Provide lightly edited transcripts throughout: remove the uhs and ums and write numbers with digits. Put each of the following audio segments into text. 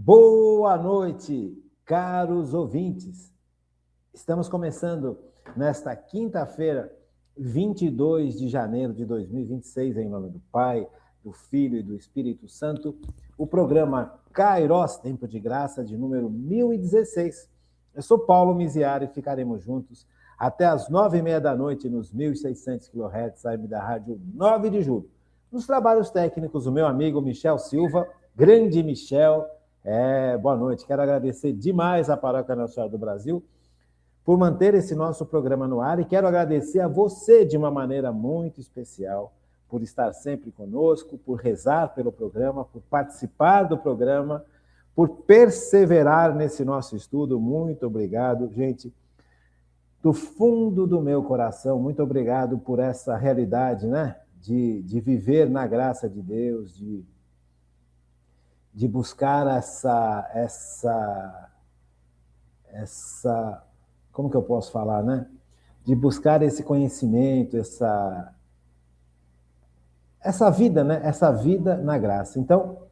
Boa noite, caros ouvintes. Estamos começando nesta quinta-feira, 22 de janeiro de 2026, em nome do Pai, do Filho e do Espírito Santo, o programa Kairos, Tempo de Graça, de número 1016. Eu sou Paulo Miziari e ficaremos juntos até as 9h30 da noite nos 1.600 kHz, AM da Rádio 9 de Julho. Nos trabalhos técnicos, o meu amigo Michel Silva, grande Michel. Boa noite. Quero agradecer demais à Paróquia Nossa Senhora do Brasil por manter esse nosso programa no ar e quero agradecer a você de uma maneira muito especial por estar sempre conosco, por rezar pelo programa, por participar do programa, por perseverar nesse nosso estudo. Muito obrigado, gente. Do fundo do meu coração, muito obrigado por essa realidade, né? De viver na graça de Deus, de buscar essa, como que eu posso falar, né? De buscar esse conhecimento, essa vida, né? Essa vida na graça. Então,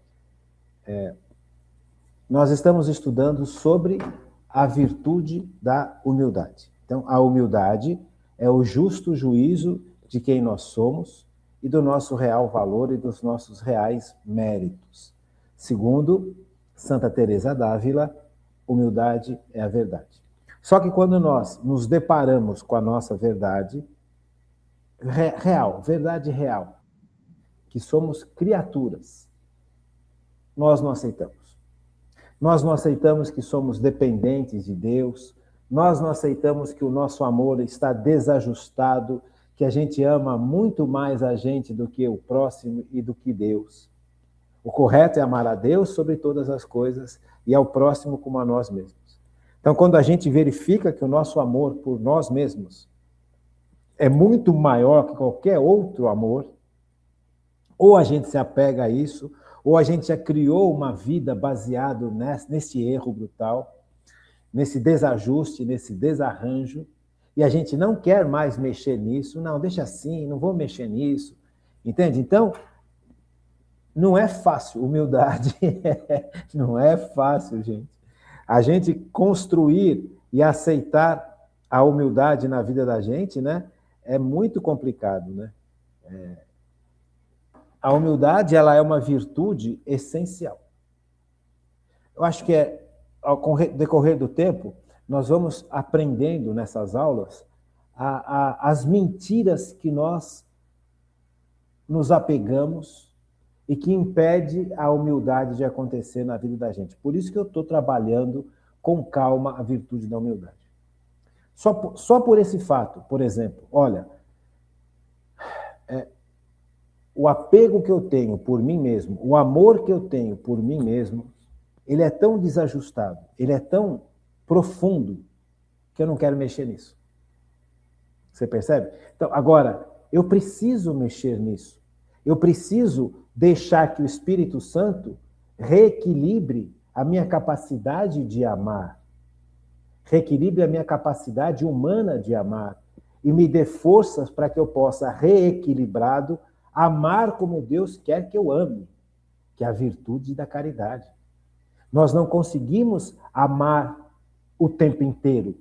nós estamos estudando sobre a virtude da humildade. Então, a humildade é o justo juízo de quem nós somos e do nosso real valor e dos nossos reais méritos. Segundo Santa Teresa d'Ávila, humildade é a verdade. Só que quando nós nos deparamos com a nossa verdade real, verdade real, que somos criaturas, nós não aceitamos. Nós não aceitamos que somos dependentes de Deus, nós não aceitamos que o nosso amor está desajustado, que a gente ama muito mais a gente do que o próximo e do que Deus. O correto é amar a Deus sobre todas as coisas e ao próximo como a nós mesmos. Então, quando a gente verifica que o nosso amor por nós mesmos é muito maior que qualquer outro amor, ou a gente se apega a isso, ou a gente já criou uma vida baseada nesse erro brutal, nesse desajuste, nesse desarranjo, e a gente não quer mais mexer nisso. Não, deixa assim, não vou mexer nisso. Entende? Então, não é fácil, humildade não é fácil, gente. A gente construir e aceitar a humildade na vida da gente, né, é muito complicado, né? A humildade, ela é uma virtude essencial. Eu acho que ao decorrer do tempo, nós vamos aprendendo nessas aulas as mentiras que nós nos apegamos e que impede a humildade de acontecer na vida da gente. Por isso que eu estou trabalhando com calma a virtude da humildade. Só por esse fato, por exemplo, olha, o apego que eu tenho por mim mesmo, o amor que eu tenho por mim mesmo, ele é tão desajustado, ele é tão profundo, que eu não quero mexer nisso. Você percebe? Então, agora, eu preciso mexer nisso. Eu preciso deixar que o Espírito Santo reequilibre a minha capacidade de amar, reequilibre a minha capacidade humana de amar e me dê forças para que eu possa, reequilibrado, amar como Deus quer que eu ame, que é a virtude da caridade. Nós não conseguimos amar o tempo inteiro.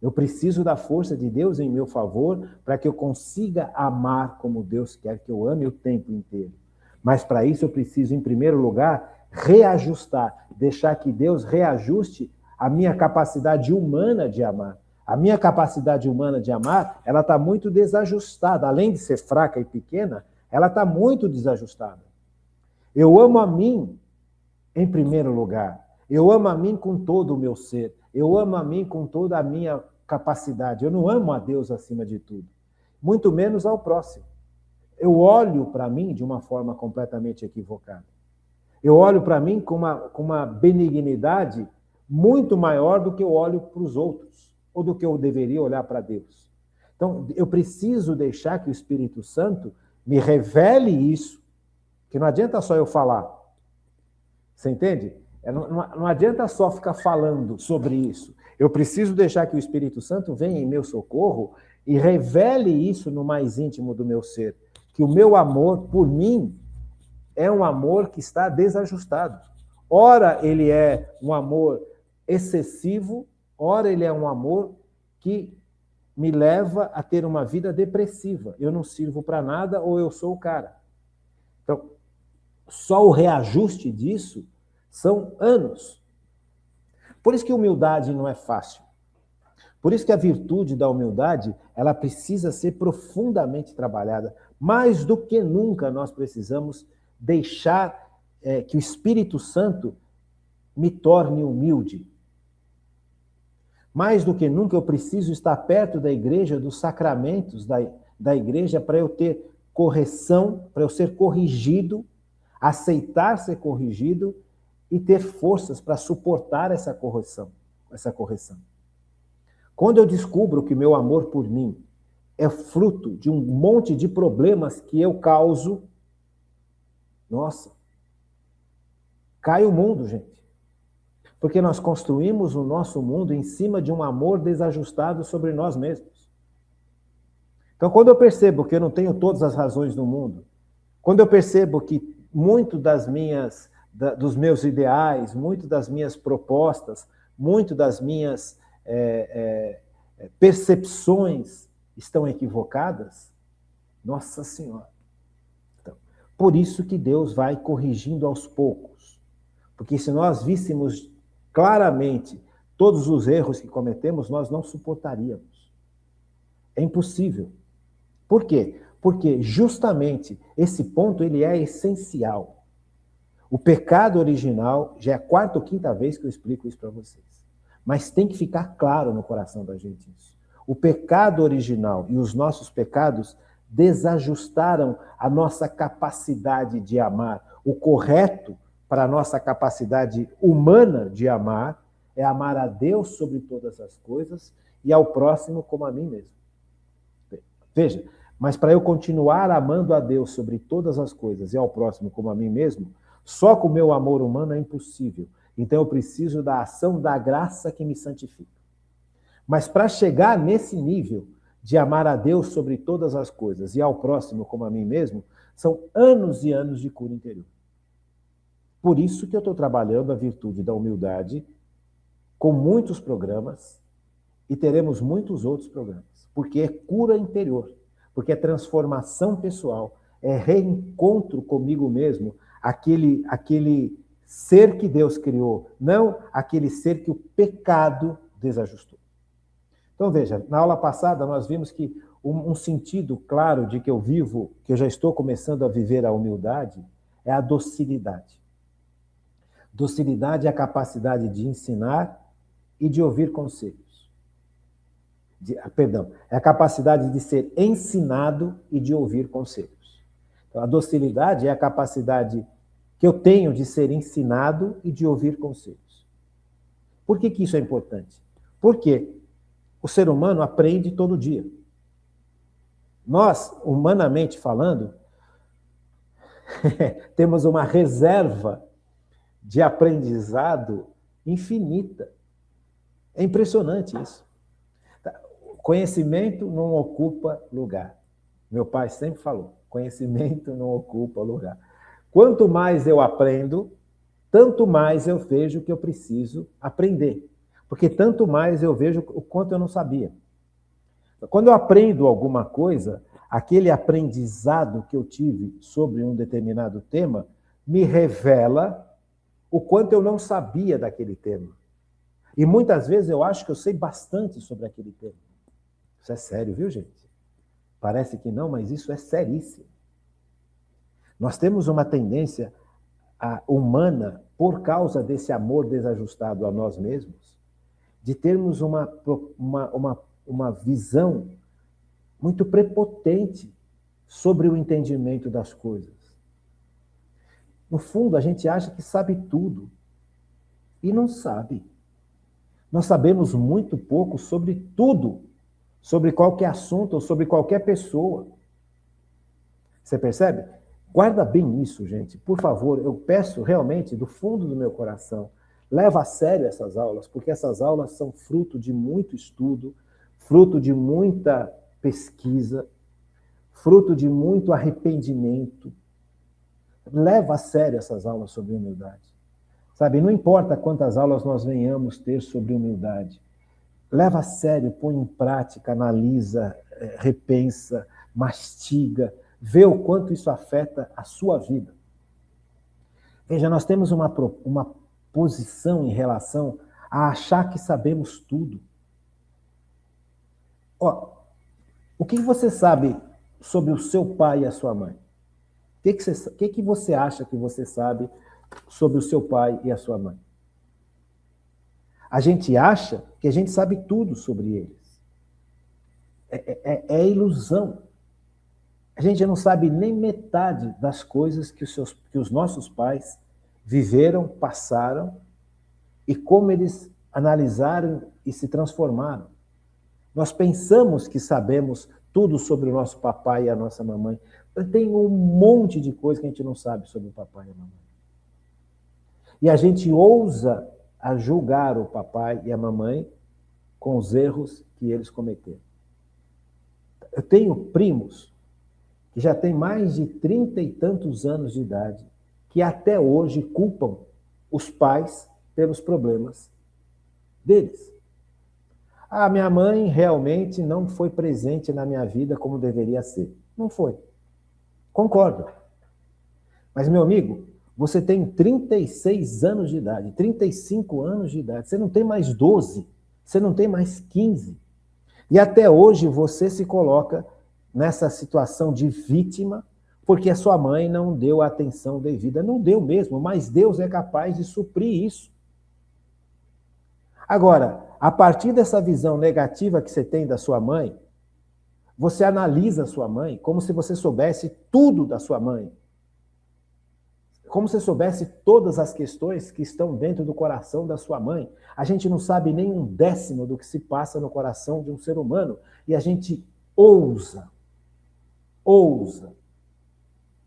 Eu preciso da força de Deus em meu favor para que eu consiga amar como Deus quer que eu ame o tempo inteiro. Mas para isso eu preciso, em primeiro lugar, reajustar, deixar que Deus reajuste a minha capacidade humana de amar. A minha capacidade humana de amar, ela está muito desajustada. Além de ser fraca e pequena, ela está muito desajustada. Eu amo a mim em primeiro lugar. Eu amo a mim com todo o meu ser. Eu amo a mim com toda a minha capacidade. Eu não amo a Deus acima de tudo. Muito menos ao próximo. Eu olho para mim de uma forma completamente equivocada. Eu olho para mim com uma benignidade muito maior do que eu olho para os outros, ou do que eu deveria olhar para Deus. Então, eu preciso deixar que o Espírito Santo me revele isso, que não adianta só eu falar. Você entende? Não adianta só ficar falando sobre isso. Eu preciso deixar que o Espírito Santo venha em meu socorro e revele isso no mais íntimo do meu ser. Que o meu amor por mim é um amor que está desajustado. Ora, ele é um amor excessivo, ora, ele é um amor que me leva a ter uma vida depressiva. Eu não sirvo para nada ou eu sou o cara. Então, só o reajuste disso são anos. Por isso que humildade não é fácil. Por isso que a virtude da humildade, ela precisa ser profundamente trabalhada. Mais do que nunca nós precisamos deixar que o Espírito Santo me torne humilde. Mais do que nunca eu preciso estar perto da igreja, dos sacramentos da igreja, para eu ter correção, para eu ser corrigido, aceitar ser corrigido e ter forças para suportar essa correção. Quando eu descubro que meu amor por mim é fruto de um monte de problemas que eu causo, nossa, cai o mundo, gente. Porque nós construímos o nosso mundo em cima de um amor desajustado sobre nós mesmos. Então, quando eu percebo que eu não tenho todas as razões do mundo, quando eu percebo que muito dos meus ideais, muito das minhas propostas, muito das minhas percepções estão equivocadas, nossa Senhora. Então, por isso que Deus vai corrigindo aos poucos. Porque se nós víssemos claramente todos os erros que cometemos, nós não suportaríamos. É impossível. Por quê? Porque justamente esse ponto ele é essencial. O pecado original, já é a quarta ou quinta vez que eu explico isso para vocês. Mas tem que ficar claro no coração da gente isso. O pecado original e os nossos pecados desajustaram a nossa capacidade de amar. O correto para a nossa capacidade humana de amar é amar a Deus sobre todas as coisas e ao próximo como a mim mesmo. Veja, mas para eu continuar amando a Deus sobre todas as coisas e ao próximo como a mim mesmo, só com o meu amor humano é impossível. Então eu preciso da ação da graça que me santifica. Mas para chegar nesse nível de amar a Deus sobre todas as coisas e ao próximo como a mim mesmo, são anos e anos de cura interior. Por isso que eu estou trabalhando a virtude da humildade com muitos programas e teremos muitos outros programas. Porque é cura interior, porque é transformação pessoal, é reencontro comigo mesmo, aquele ser que Deus criou, não aquele ser que o pecado desajustou. Então veja, na aula passada nós vimos que um sentido claro de que eu vivo, que eu já estou começando a viver a humildade, é a docilidade. Docilidade é a capacidade de ensinar e de ouvir conselhos. É a capacidade de ser ensinado e de ouvir conselhos. Então, a docilidade é a capacidade que eu tenho de ser ensinado e de ouvir conselhos. Por que isso é importante? Porque o ser humano aprende todo dia. Nós, humanamente falando, temos uma reserva de aprendizado infinita. É impressionante isso. Conhecimento não ocupa lugar. Meu pai sempre falou, conhecimento não ocupa lugar. Quanto mais eu aprendo, tanto mais eu vejo que eu preciso aprender. Porque tanto mais eu vejo o quanto eu não sabia. Quando eu aprendo alguma coisa, aquele aprendizado que eu tive sobre um determinado tema me revela o quanto eu não sabia daquele tema. E muitas vezes eu acho que eu sei bastante sobre aquele tema. Isso é sério, viu, gente? Parece que não, mas isso é seríssimo. Nós temos uma tendência humana, por causa desse amor desajustado a nós mesmos, de termos uma visão muito prepotente sobre o entendimento das coisas. No fundo, a gente acha que sabe tudo e não sabe. Nós sabemos muito pouco sobre tudo, sobre qualquer assunto ou sobre qualquer pessoa. Você percebe? Guarda bem isso, gente. Por favor, eu peço realmente, do fundo do meu coração, leva a sério essas aulas, porque essas aulas são fruto de muito estudo, fruto de muita pesquisa, fruto de muito arrependimento. Leva a sério essas aulas sobre humildade. Sabe, não importa quantas aulas nós venhamos ter sobre humildade. Leva a sério, põe em prática, analisa, repensa, mastiga, vê o quanto isso afeta a sua vida. Veja, nós temos uma posição em relação a achar que sabemos tudo. Ó, o que você sabe sobre o seu pai e a sua mãe? O que você acha que você sabe sobre o seu pai e a sua mãe? A gente acha que a gente sabe tudo sobre eles. É ilusão. A gente não sabe nem metade das coisas que os nossos pais viveram, passaram e como eles analisaram e se transformaram. Nós pensamos que sabemos tudo sobre o nosso papai e a nossa mamãe. Tem um monte de coisa que a gente não sabe sobre o papai e a mamãe. E a gente ousa a julgar o papai e a mamãe com os erros que eles cometeram. Eu tenho primos que já têm mais de 30 e tantos anos de idade, que até hoje culpam os pais pelos problemas deles. Ah, minha mãe realmente não foi presente na minha vida como deveria ser. Não foi. Concordo. Mas, meu amigo, você tem 36 anos de idade, 35 anos de idade, você não tem mais 12, você não tem mais 15. E até hoje você se coloca nessa situação de vítima porque a sua mãe não deu a atenção devida. Não deu mesmo, mas Deus é capaz de suprir isso. Agora, a partir dessa visão negativa que você tem da sua mãe, você analisa a sua mãe como se você soubesse tudo da sua mãe. Como se soubesse todas as questões que estão dentro do coração da sua mãe. A gente não sabe nem 1/10 do que se passa no coração de um ser humano. E a gente ousa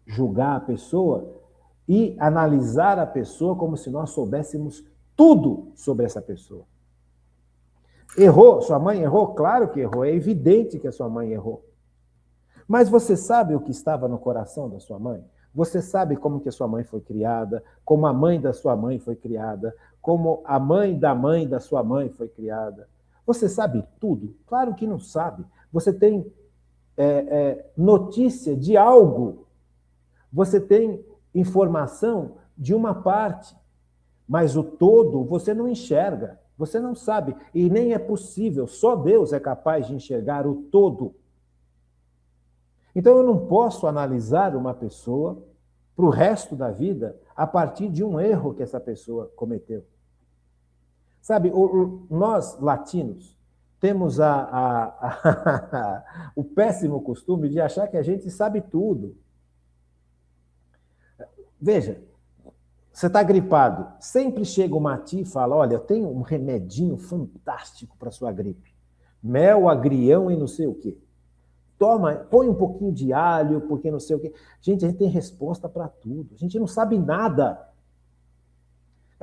julgar a pessoa e analisar a pessoa como se nós soubéssemos tudo sobre essa pessoa. Errou? Sua mãe errou? Claro que errou. É evidente que a sua mãe errou. Mas você sabe o que estava no coração da sua mãe? Você sabe como que a sua mãe foi criada, como a mãe da sua mãe foi criada, como a mãe da sua mãe foi criada. Você sabe tudo? Claro que não sabe. Você tem notícia de algo. Você tem informação de uma parte. Mas o todo você não enxerga. Você não sabe. E nem é possível. Só Deus é capaz de enxergar o todo. Então, eu não posso analisar uma pessoa para o resto da vida a partir de um erro que essa pessoa cometeu. Sabe, nós, latinos, temos o péssimo costume de achar que a gente sabe tudo. Veja, você está gripado, sempre chega uma tia e fala, olha, eu tenho um remedinho fantástico para sua gripe. Mel, agrião e não sei o quê. Toma, põe um pouquinho de alho, porque não sei o quê. Gente, a gente tem resposta para tudo. A gente não sabe nada.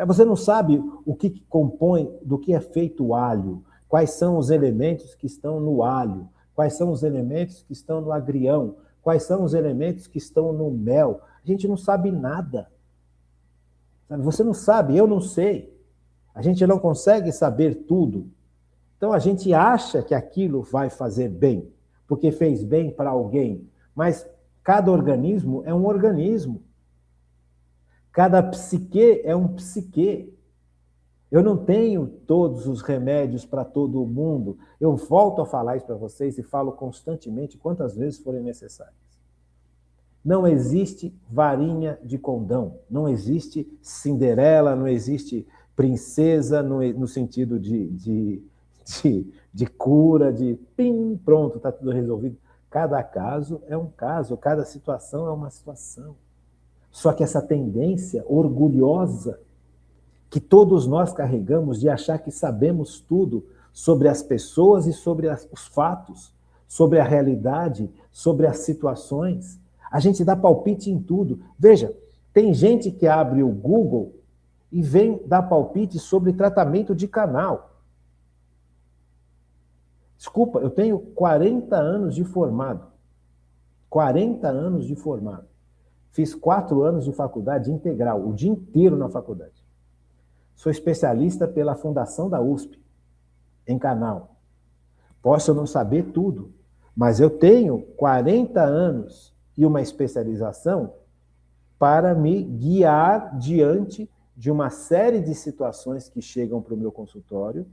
Você não sabe o que compõe, do que é feito o alho, quais são os elementos que estão no alho, quais são os elementos que estão no agrião, quais são os elementos que estão no mel. A gente não sabe nada. Você não sabe, eu não sei. A gente não consegue saber tudo. Então a gente acha que aquilo vai fazer bem, porque fez bem para alguém. Mas cada organismo é um organismo. Cada psique é um psique. Eu não tenho todos os remédios para todo mundo. Eu volto a falar isso para vocês e falo constantemente, quantas vezes forem necessárias. Não existe varinha de condão, não existe Cinderela, não existe princesa no sentido de cura, de pim, pronto, está tudo resolvido. Cada caso é um caso, cada situação é uma situação. Só que essa tendência orgulhosa que todos nós carregamos de achar que sabemos tudo sobre as pessoas e sobre os fatos, sobre a realidade, sobre as situações, a gente dá palpite em tudo. Veja, tem gente que abre o Google e vem dar palpite sobre tratamento de canal. Desculpa, eu tenho 40 anos de formado. 40 anos de formado. Fiz 4 anos de faculdade integral, o dia inteiro na faculdade. Sou especialista pela Fundação da USP, em canal. Posso não saber tudo, mas eu tenho 40 anos e uma especialização para me guiar diante de uma série de situações que chegam para o meu consultório,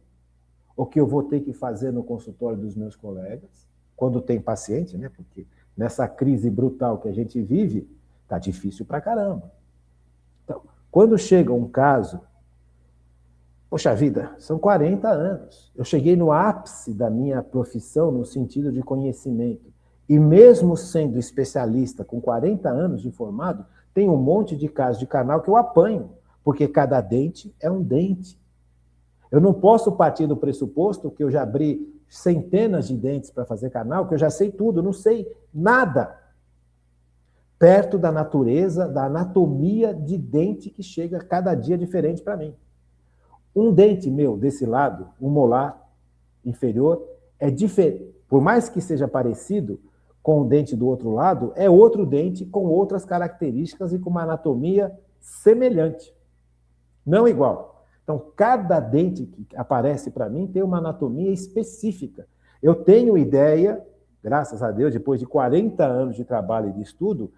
ou que eu vou ter que fazer no consultório dos meus colegas, quando tem paciente, né? Porque nessa crise brutal que a gente vive, tá difícil pra caramba. Então, quando chega um caso, poxa vida, são 40 anos. Eu cheguei no ápice da minha profissão no sentido de conhecimento. E mesmo sendo especialista com 40 anos de formado, tem um monte de casos de canal que eu apanho, porque cada dente é um dente. Eu não posso partir do pressuposto que eu já abri centenas de dentes para fazer canal, que eu já sei tudo, não sei nada. Perto da natureza, da anatomia de dente que chega cada dia diferente para mim. Um dente meu desse lado, um molar inferior, é diferente. Por mais que seja parecido com o dente do outro lado, é outro dente com outras características e com uma anatomia semelhante. Não igual. Então, cada dente que aparece para mim tem uma anatomia específica. Eu tenho ideia, graças a Deus, depois de 40 anos de trabalho e de estudo,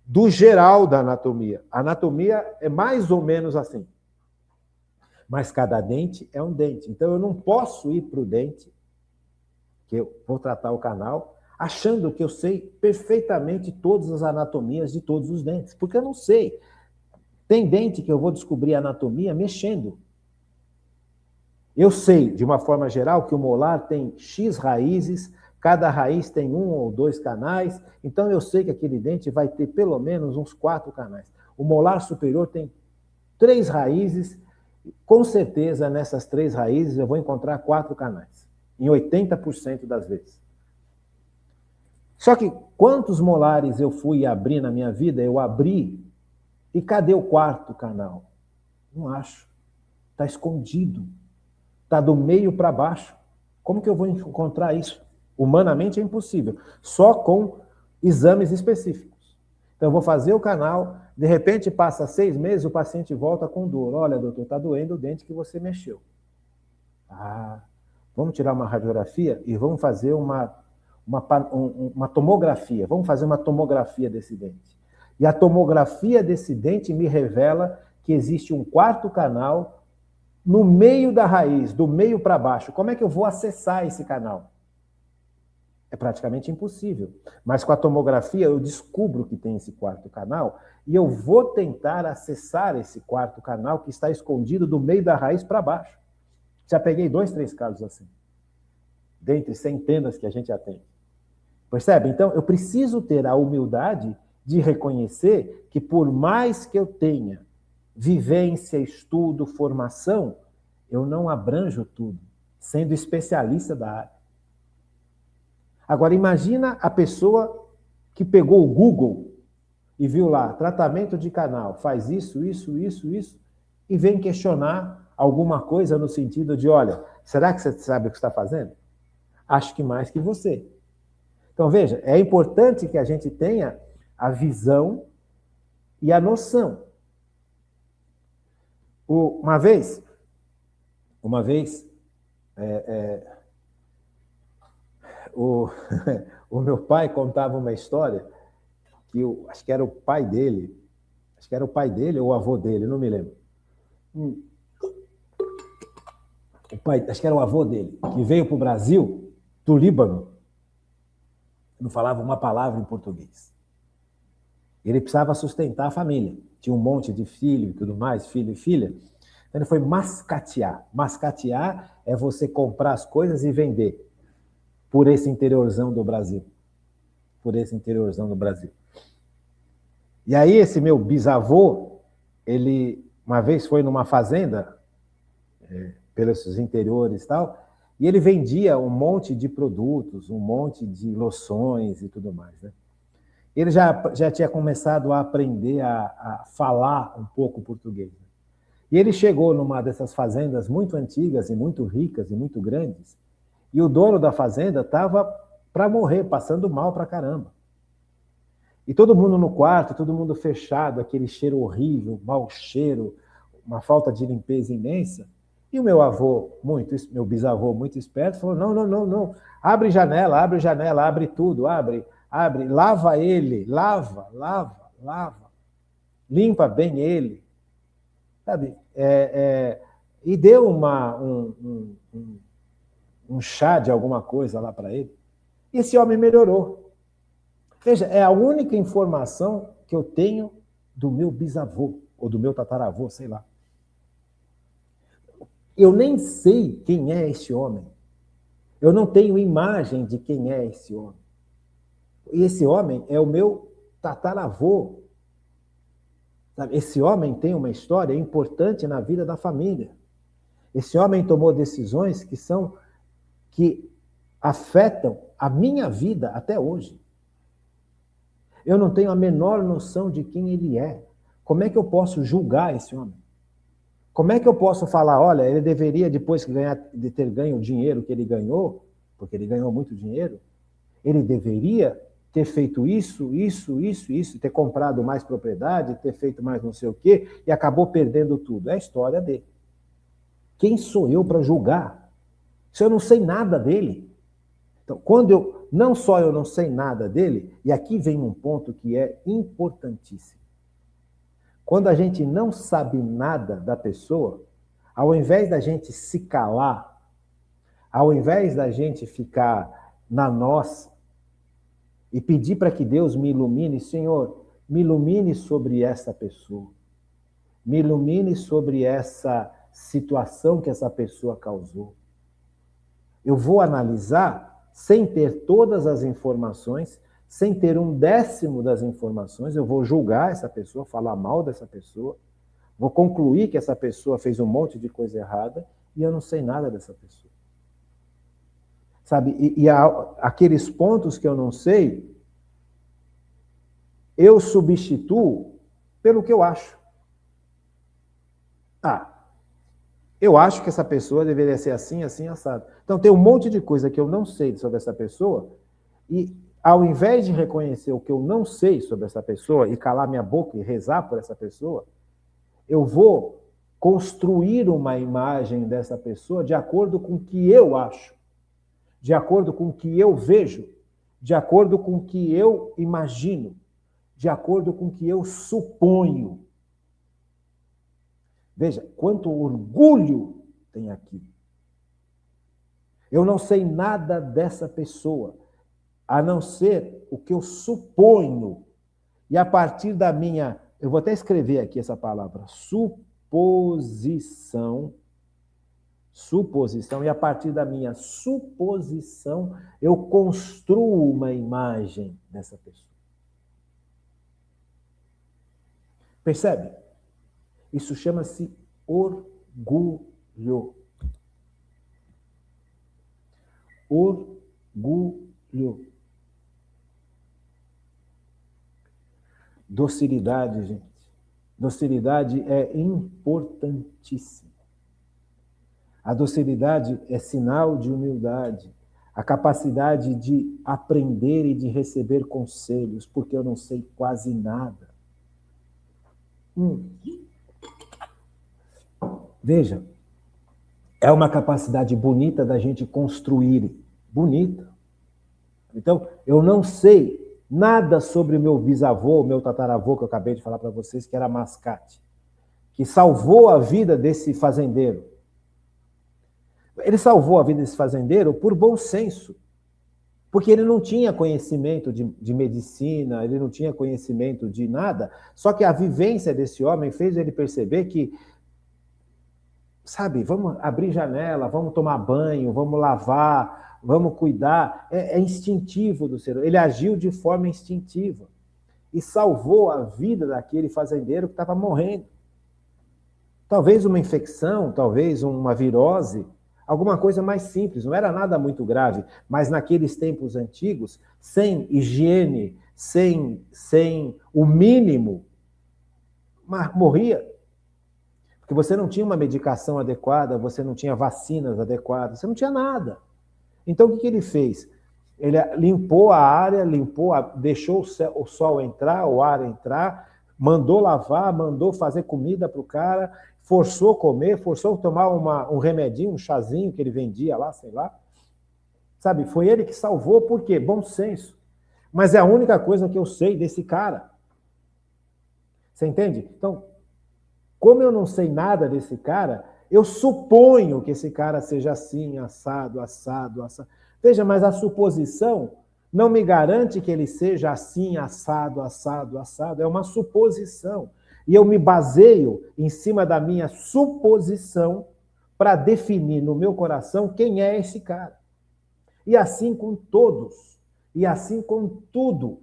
do geral da anatomia. A anatomia é mais ou menos assim. Mas cada dente é um dente. Então, eu não posso ir para o dente, que eu vou tratar o canal, achando que eu sei perfeitamente todas as anatomias de todos os dentes, porque eu não sei. Tem dente que eu vou descobrir a anatomia mexendo. Eu sei, de uma forma geral, que o molar tem X raízes, cada raiz tem 1 ou 2 canais, então eu sei que aquele dente vai ter pelo menos uns 4 canais. O molar superior tem 3 raízes, com certeza nessas 3 raízes eu vou encontrar 4 canais, em 80% das vezes. Só que quantos molares eu fui abrir na minha vida? Eu abri, e cadê o 4º canal? Não acho. Está escondido. Está do meio para baixo. Como que eu vou encontrar isso? Humanamente é impossível. Só com exames específicos. Então eu vou fazer o canal, de repente passa 6 meses, o paciente volta com dor. Olha, doutor, está doendo o dente que você mexeu. Ah, vamos tirar uma radiografia e vamos fazer uma tomografia. Vamos fazer uma tomografia desse dente. E a tomografia desse dente me revela que existe um 4º canal no meio da raiz, do meio para baixo. Como é que eu vou acessar esse canal? É praticamente impossível. Mas com a tomografia eu descubro que tem esse 4º canal e eu vou tentar acessar esse 4º canal que está escondido do meio da raiz para baixo. Já peguei 2, 3 casos assim. Dentre centenas que a gente atende. Percebe? Então, eu preciso ter a humildade de reconhecer que por mais que eu tenha vivência, estudo, formação, eu não abranjo tudo, sendo especialista da área. Agora, imagina a pessoa que pegou o Google e viu lá, tratamento de canal, faz isso, e vem questionar alguma coisa no sentido de, olha, será que você sabe o que está fazendo? Acho que mais que você. Então, veja, é importante que a gente tenha a visão e a noção. Uma vez, o meu pai contava uma história que acho que era o pai dele ou o avô dele, não me lembro. Acho que era o avô dele, que veio para o Brasil, do Líbano, não falava uma palavra em português. Ele precisava sustentar a família. Tinha um monte de filho e tudo mais, filho e filha. Então ele foi mascatear. Mascatear é você comprar as coisas e vender por esse interiorzão do Brasil. Por esse interiorzão do Brasil. E aí esse meu bisavô, ele uma vez foi numa fazenda, pelos interiores e tal, e ele vendia um monte de produtos, um monte de loções e tudo mais, né? Ele já tinha começado a aprender a falar um pouco português. E ele chegou numa dessas fazendas muito antigas e muito ricas e muito grandes, e o dono da fazenda estava para morrer, passando mal pra caramba. E todo mundo no quarto, todo mundo fechado, aquele cheiro horrível, mau cheiro, uma falta de limpeza imensa. E o meu bisavô muito esperto, falou, não, abre janela, abre tudo, abre, lava ele, lava, limpa bem ele, sabe? E deu um chá de alguma coisa lá para ele. E esse homem melhorou. Veja, é a única informação que eu tenho do meu bisavô, ou do meu tataravô, sei lá. Eu nem sei quem é esse homem. Eu não tenho imagem de quem é esse homem. E esse homem é o meu tataravô. Sabe? Esse homem tem uma história importante na vida da família. Esse homem tomou decisões que afetam a minha vida até hoje. Eu não tenho a menor noção de quem ele é. Como é que eu posso julgar esse homem? Como é que eu posso falar, olha, ele deveria, depois de ter ganho o dinheiro que ele ganhou, porque ele ganhou muito dinheiro, ele deveria ter feito isso, ter comprado mais propriedade, ter feito mais não sei o quê, e acabou perdendo tudo. É a história dele. Quem sou eu para julgar? Se eu não sei nada dele. Então, não só eu não sei nada dele, e aqui vem um ponto que é importantíssimo. Quando a gente não sabe nada da pessoa, ao invés da gente se calar, ao invés da gente ficar na nossa e pedir para que Deus me ilumine, Senhor, me ilumine sobre essa pessoa, me ilumine sobre essa situação que essa pessoa causou. Eu vou analisar sem ter todas as informações, sem ter 1/10 das informações, eu vou julgar essa pessoa, falar mal dessa pessoa, vou concluir que essa pessoa fez um monte de coisa errada e eu não sei nada dessa pessoa. Sabe? E aqueles pontos que eu não sei, eu substituo pelo que eu acho. Eu acho que essa pessoa deveria ser assim, assim, assado. Então tem um monte de coisa que eu não sei sobre essa pessoa e ao invés de reconhecer o que eu não sei sobre essa pessoa e calar minha boca e rezar por essa pessoa, eu vou construir uma imagem dessa pessoa de acordo com o que eu acho, de acordo com o que eu vejo, de acordo com o que eu imagino, de acordo com o que eu suponho. Veja, quanto orgulho tem aqui. Eu não sei nada dessa pessoa, a não ser o que eu suponho. E a partir da minha... Eu vou até escrever aqui essa palavra. Suposição. E a partir da minha suposição, eu construo uma imagem dessa pessoa. Percebe? Isso chama-se orgulho. Orgulho. Docilidade, gente. Docilidade é importantíssima. A docilidade é sinal de humildade, a capacidade de aprender e de receber conselhos, porque eu não sei quase nada. Veja, é uma capacidade bonita da gente construir. Bonita. Então, eu não sei nada sobre o meu bisavô, o meu tataravô, que eu acabei de falar para vocês, que era mascate, que salvou a vida desse fazendeiro. Ele salvou a vida desse fazendeiro por bom senso, porque ele não tinha conhecimento de medicina, ele não tinha conhecimento de nada, só que a vivência desse homem fez ele perceber que, sabe, vamos abrir janela, vamos tomar banho, vamos lavar, vamos cuidar, é instintivo do ser humano. Ele agiu de forma instintiva e salvou a vida daquele fazendeiro que estava morrendo. Talvez uma infecção, talvez uma virose, alguma coisa mais simples, não era nada muito grave, mas naqueles tempos antigos, sem higiene, sem o mínimo, morria. Porque você não tinha uma medicação adequada, você não tinha vacinas adequadas, você não tinha nada. Então, o que ele fez? Ele limpou a área, deixou o sol entrar, o ar entrar, mandou lavar, mandou fazer comida para o cara, forçou comer, forçou tomar um remedinho, um chazinho que ele vendia lá, sei lá. Sabe, foi ele que salvou, por quê? Bom senso. Mas é a única coisa que eu sei desse cara. Você entende? Então, como eu não sei nada desse cara, eu suponho que esse cara seja assim, assado, assado, assado. Veja, mas a suposição não me garante que ele seja assim, assado, assado, assado. É uma suposição. E eu me baseio em cima da minha suposição para definir no meu coração quem é esse cara. E assim com todos. E assim com tudo.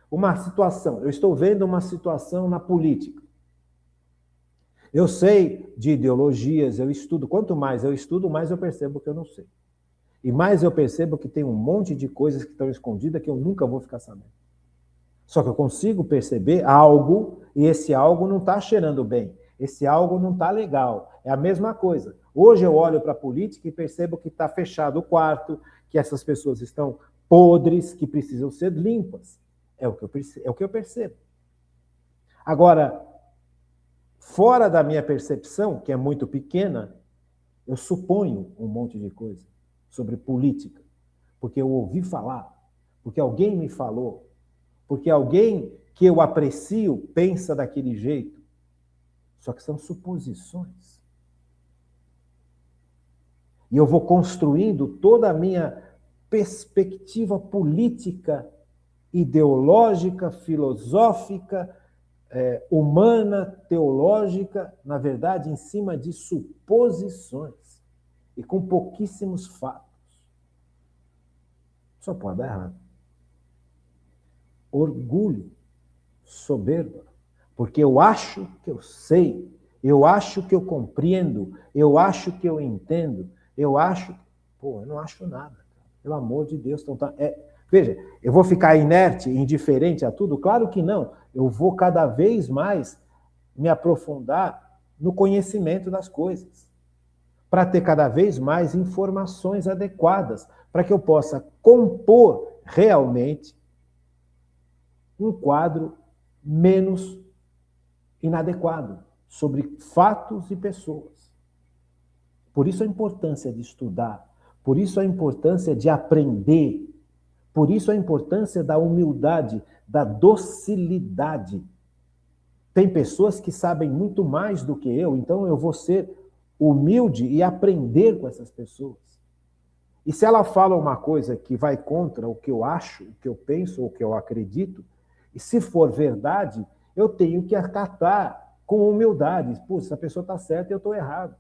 Uma situação. Eu estou vendo uma situação na política. Eu sei de ideologias, eu estudo. Quanto mais eu estudo, mais eu percebo que eu não sei. E mais eu percebo que tem um monte de coisas que estão escondidas que eu nunca vou ficar sabendo. Só que eu consigo perceber algo, e esse algo não está cheirando bem. Esse algo não está legal. É a mesma coisa. Hoje eu olho para a política e percebo que está fechado o quarto, que essas pessoas estão podres, que precisam ser limpas. É o que eu percebo. Agora, fora da minha percepção, que é muito pequena, eu suponho um monte de coisa sobre política, porque eu ouvi falar, porque alguém me falou, porque alguém que eu aprecio pensa daquele jeito. Só que são suposições. E eu vou construindo toda a minha perspectiva política, ideológica, filosófica, humana, teológica, na verdade, em cima de suposições e com pouquíssimos fatos. Só pode dar errado. Orgulho, soberba, porque eu acho que eu sei, eu acho que eu compreendo, eu acho que eu entendo, eu acho... Pô, eu não acho nada, pelo amor de Deus. Então veja, eu vou ficar inerte, indiferente a tudo? Claro que não. Eu vou cada vez mais me aprofundar no conhecimento das coisas, para ter cada vez mais informações adequadas, para que eu possa compor realmente um quadro menos inadequado sobre fatos e pessoas. Por isso a importância de estudar, por isso a importância de aprender, por isso a importância da humildade, da docilidade. Tem pessoas que sabem muito mais do que eu, então eu vou ser humilde e aprender com essas pessoas. E se ela fala uma coisa que vai contra o que eu acho, o que eu penso, o que eu acredito, e se for verdade, eu tenho que acatar com humildade. Pô, se a pessoa está certa, eu estou errado.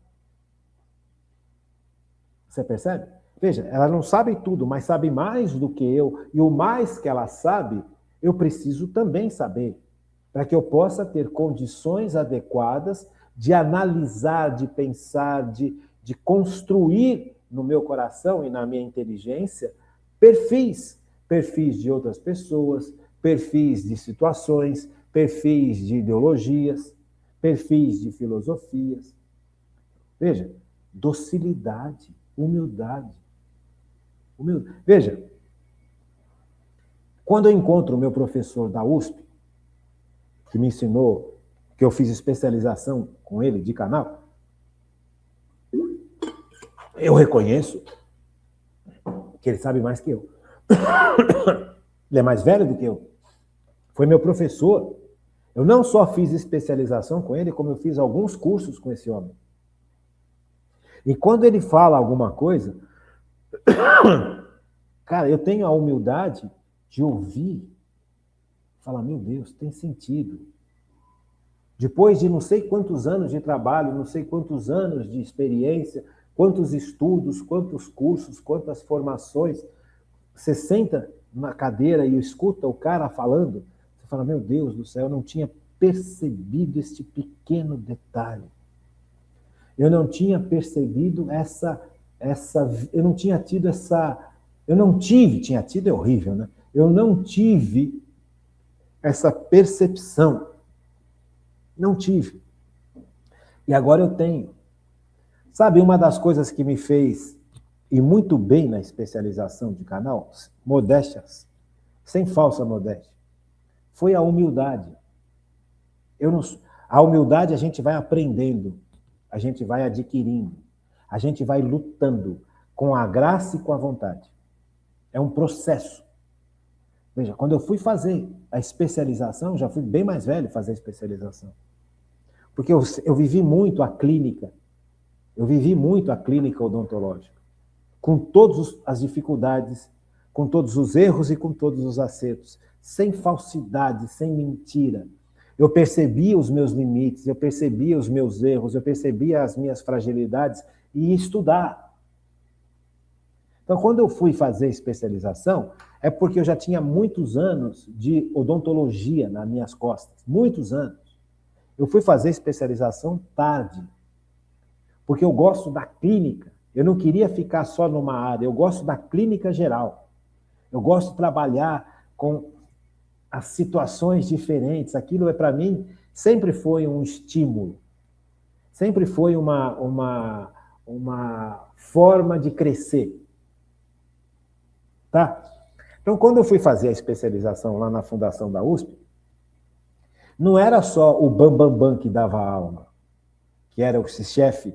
Você percebe? Veja, ela não sabe tudo, mas sabe mais do que eu. E o mais que ela sabe, eu preciso também saber, para que eu possa ter condições adequadas de analisar, de pensar, de construir no meu coração e na minha inteligência perfis de outras pessoas, perfis de situações, perfis de ideologias, perfis de filosofias. Veja, docilidade, humildade. Veja, quando eu encontro o meu professor da USP, que me ensinou, que eu fiz especialização com ele de canal, eu reconheço que ele sabe mais que eu. Ele é mais velho do que eu. Foi meu professor. Eu não só fiz especialização com ele, como eu fiz alguns cursos com esse homem. E quando ele fala alguma coisa, cara, eu tenho a humildade de ouvir, falar, meu Deus, tem sentido. Depois de não sei quantos anos de trabalho, não sei quantos anos de experiência, quantos estudos, quantos cursos, quantas formações, você senta na cadeira e escuta o cara falando, você fala, meu Deus do céu, eu não tinha percebido este pequeno detalhe. Eu não tinha percebido eu não tinha tido tinha tido é horrível, né? Eu não tive essa percepção. Não tive. E agora eu tenho. Sabe, uma das coisas que me fez ir muito bem na especialização de canal, modéstias, sem falsa modéstia, foi a humildade. A humildade a gente vai aprendendo. a gente vai adquirindo, a gente vai lutando com a graça e com a vontade. É um processo. Veja, quando eu fui fazer a especialização, já fui bem mais velho fazer a especialização. Porque eu vivi muito a clínica, odontológica, com todas as dificuldades, com todos os erros e com todos os acertos, sem falsidade, sem mentira. Eu percebia os meus limites, eu percebia os meus erros, eu percebia as minhas fragilidades e ia estudar. Então, quando eu fui fazer especialização, é porque eu já tinha muitos anos de odontologia nas minhas costas, muitos anos. Eu fui fazer especialização tarde, porque eu gosto da clínica. Eu não queria ficar só numa área, eu gosto da clínica geral. Eu gosto de trabalhar com as situações diferentes. Aquilo, para mim, sempre foi um estímulo. Sempre foi uma forma de crescer. Tá? Então, quando eu fui fazer a especialização lá na Fundação da USP, não era só o bambambam que dava aula, que era esse chefe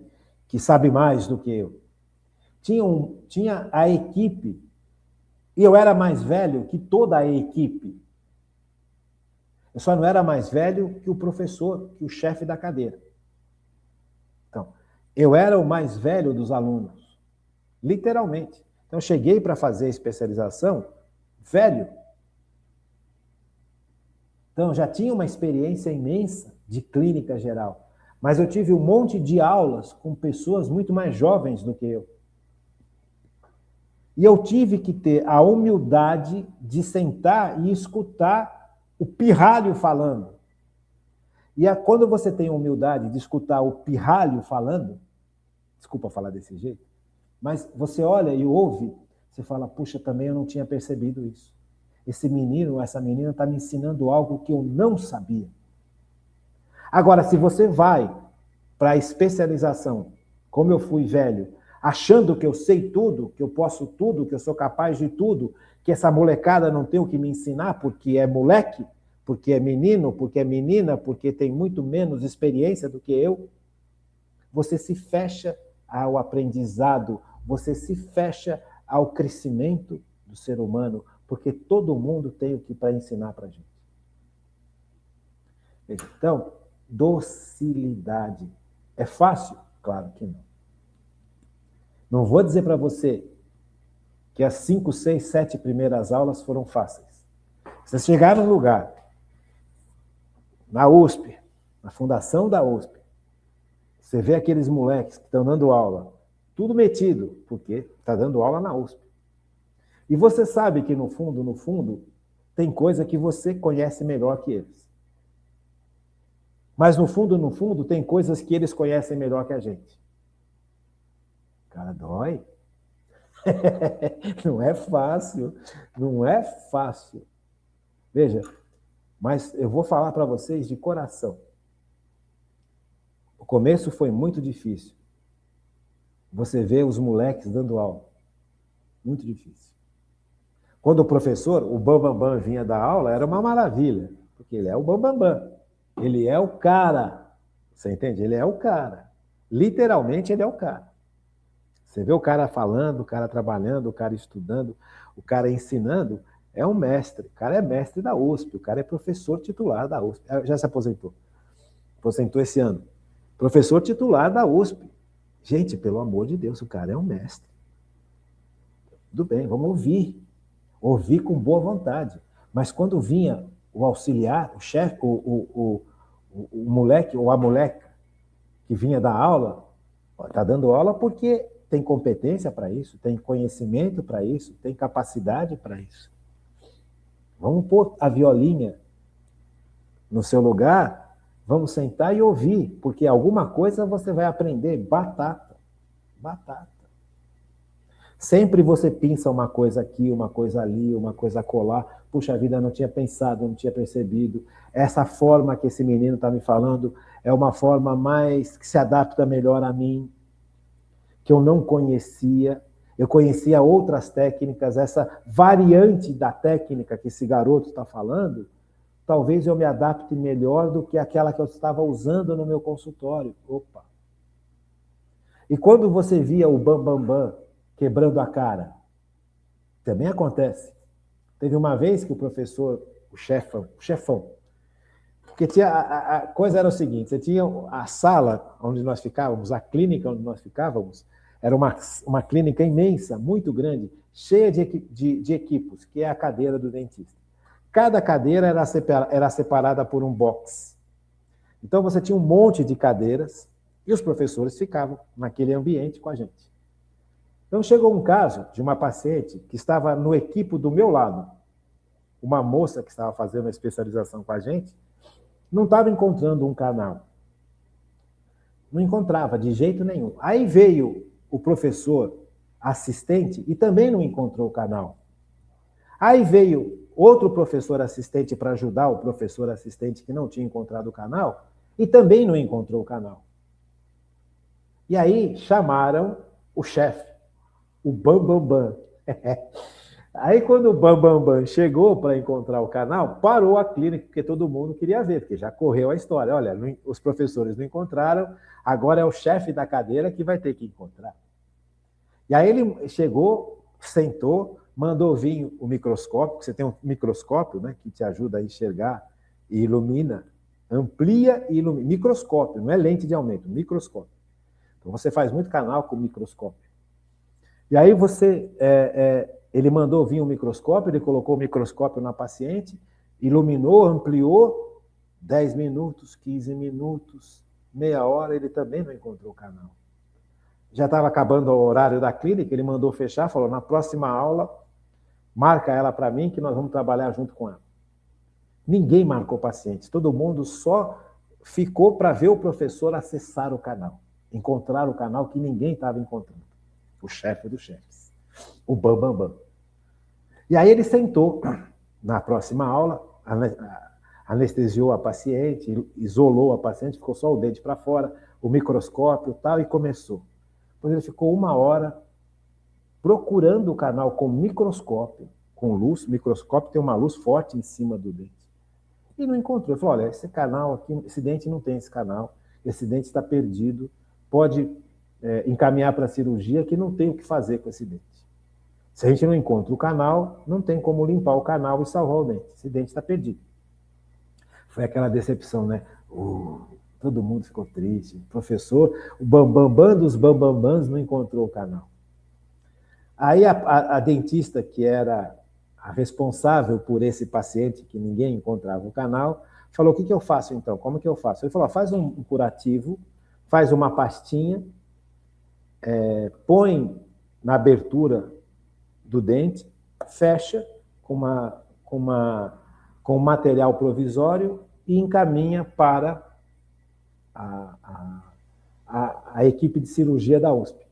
que sabe mais do que eu. Tinha a equipe, e eu era mais velho que toda a equipe. Eu só não era mais velho que o professor, que o chefe da cadeira. Então, eu era o mais velho dos alunos, literalmente. Então, eu cheguei para fazer a especialização velho. Então, já tinha uma experiência imensa de clínica geral. Mas eu tive um monte de aulas com pessoas muito mais jovens do que eu. E eu tive que ter a humildade de sentar e escutar o pirralho falando. E quando você tem a humildade de escutar o pirralho falando, desculpa falar desse jeito, mas você olha e ouve, você fala, puxa, também eu não tinha percebido isso. Esse menino, essa menina está me ensinando algo que eu não sabia. Agora, se você vai para a especialização, como eu fui velho, achando que eu sei tudo, que eu posso tudo, que eu sou capaz de tudo, que essa molecada não tem o que me ensinar porque é moleque, porque é menino, porque é menina, porque tem muito menos experiência do que eu, você se fecha ao aprendizado, você se fecha ao crescimento do ser humano, porque todo mundo tem o que para ensinar para a gente. Então, docilidade. É fácil? Claro que não. Não vou dizer para você que as 5, 6, 7 primeiras aulas foram fáceis. Você chegar num lugar, na USP, na fundação da USP, você vê aqueles moleques que estão dando aula, tudo metido, porque está dando aula na USP. E você sabe que, no fundo, tem coisa que você conhece melhor que eles. Mas, no fundo, tem coisas que eles conhecem melhor que a gente. Cara, dói. Não é fácil. Não é fácil. Veja, mas eu vou falar para vocês de coração. O começo foi muito difícil. Você vê os moleques dando aula. Muito difícil. Quando o professor, o bambambam, vinha dar aula, era uma maravilha. Porque ele é o bambambam. Ele é o cara. Você entende? Ele é o cara. Literalmente, ele é o cara. Você vê o cara falando, o cara trabalhando, o cara estudando, o cara ensinando, é um mestre. O cara é mestre da USP, o cara é professor titular da USP. Já se aposentou. Aposentou esse ano. Professor titular da USP. Gente, pelo amor de Deus, o cara é um mestre. Tudo bem, vamos ouvir. Ouvir com boa vontade. Mas quando vinha o auxiliar, o chefe, o moleque ou a moleca que vinha dar aula, está dando aula porque tem competência para isso, tem conhecimento para isso, tem capacidade para isso. Vamos pôr a violinha no seu lugar, vamos sentar e ouvir, porque alguma coisa você vai aprender. Batata. Batata. Sempre você pensa uma coisa aqui, uma coisa ali, uma coisa acolá. Puxa vida, eu não tinha pensado, não tinha percebido. Essa forma que esse menino está me falando é uma forma mais que se adapta melhor a mim, que eu não conhecia. Eu conhecia outras técnicas, essa variante da técnica que esse garoto está falando, talvez eu me adapte melhor do que aquela que eu estava usando no meu consultório. Opa! E quando você via o bam quebrando a cara, também acontece. Teve uma vez que o professor, o chefão, porque a coisa era o seguinte, você tinha a sala onde nós ficávamos, a clínica onde nós ficávamos, era uma clínica imensa, muito grande, cheia de equipos, que é a cadeira do dentista. Cada cadeira era separada por um box. Então você tinha um monte de cadeiras e os professores ficavam naquele ambiente com a gente. Então chegou um caso de uma paciente que estava no equipo do meu lado, uma moça que estava fazendo a especialização com a gente, não estava encontrando um canal. Não encontrava de jeito nenhum. Aí veio o professor assistente e também não encontrou o canal. Aí veio outro professor assistente para ajudar o professor assistente que não tinha encontrado o canal e também não encontrou o canal. E aí chamaram o chefe, o Bam. Aí, quando o Bam chegou para encontrar o canal, parou a clínica, porque todo mundo queria ver, porque já correu a história. Olha, os professores não encontraram, agora é o chefe da cadeira que vai ter que encontrar. E aí ele chegou, sentou, mandou vir o microscópio, porque você tem um microscópio, né, que te ajuda a enxergar e ilumina, amplia e ilumina. Microscópio, não é lente de aumento, microscópio. Então você faz muito canal com microscópio. E aí ele mandou vir um microscópio, ele colocou o microscópio na paciente, iluminou, ampliou, 10 minutos, 15 minutos, meia hora, ele também não encontrou o canal. Já estava acabando o horário da clínica, ele mandou fechar, falou, na próxima aula, marca ela para mim que nós vamos trabalhar junto com ela. Ninguém marcou pacientes, todo mundo só ficou para ver o professor acessar o canal, encontrar o canal que ninguém estava encontrando. O chefe dos chefes, o Bam. E aí ele sentou na próxima aula, anestesiou a paciente, isolou a paciente, ficou só o dente para fora, o microscópio e tal, e começou. Depois ele ficou 1 hora procurando o canal com microscópio, com luz, o microscópio tem uma luz forte em cima do dente. E não encontrou. Ele falou, olha, esse canal aqui, esse dente não tem esse canal, esse dente está perdido, pode encaminhar para a cirurgia que não tem o que fazer com esse dente. Se a gente não encontra o canal, não tem como limpar o canal e salvar o dente. Esse dente está perdido. Foi aquela decepção, né? Todo mundo ficou triste. O professor, o bambambam dos bambambans não encontrou o canal. Aí a dentista, que era a responsável por esse paciente, que ninguém encontrava o canal, falou, o que eu faço então? Como que eu faço? Ele falou, faz um curativo, faz uma pastinha, põe na abertura do dente, fecha com um material provisório e encaminha para a equipe de cirurgia da USP.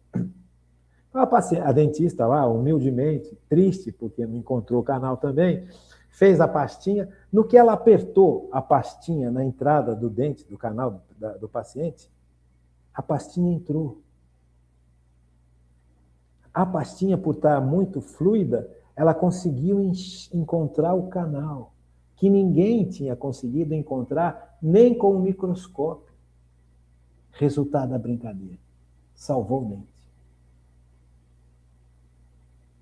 A dentista lá, humildemente, triste, porque não encontrou o canal também, fez a pastinha. No que ela apertou a pastinha na entrada do dente, do canal do paciente, a pastinha entrou. A pastinha, por estar muito fluida, ela conseguiu encontrar o canal, que ninguém tinha conseguido encontrar, nem com o microscópio. Resultado da brincadeira. Salvou o dente.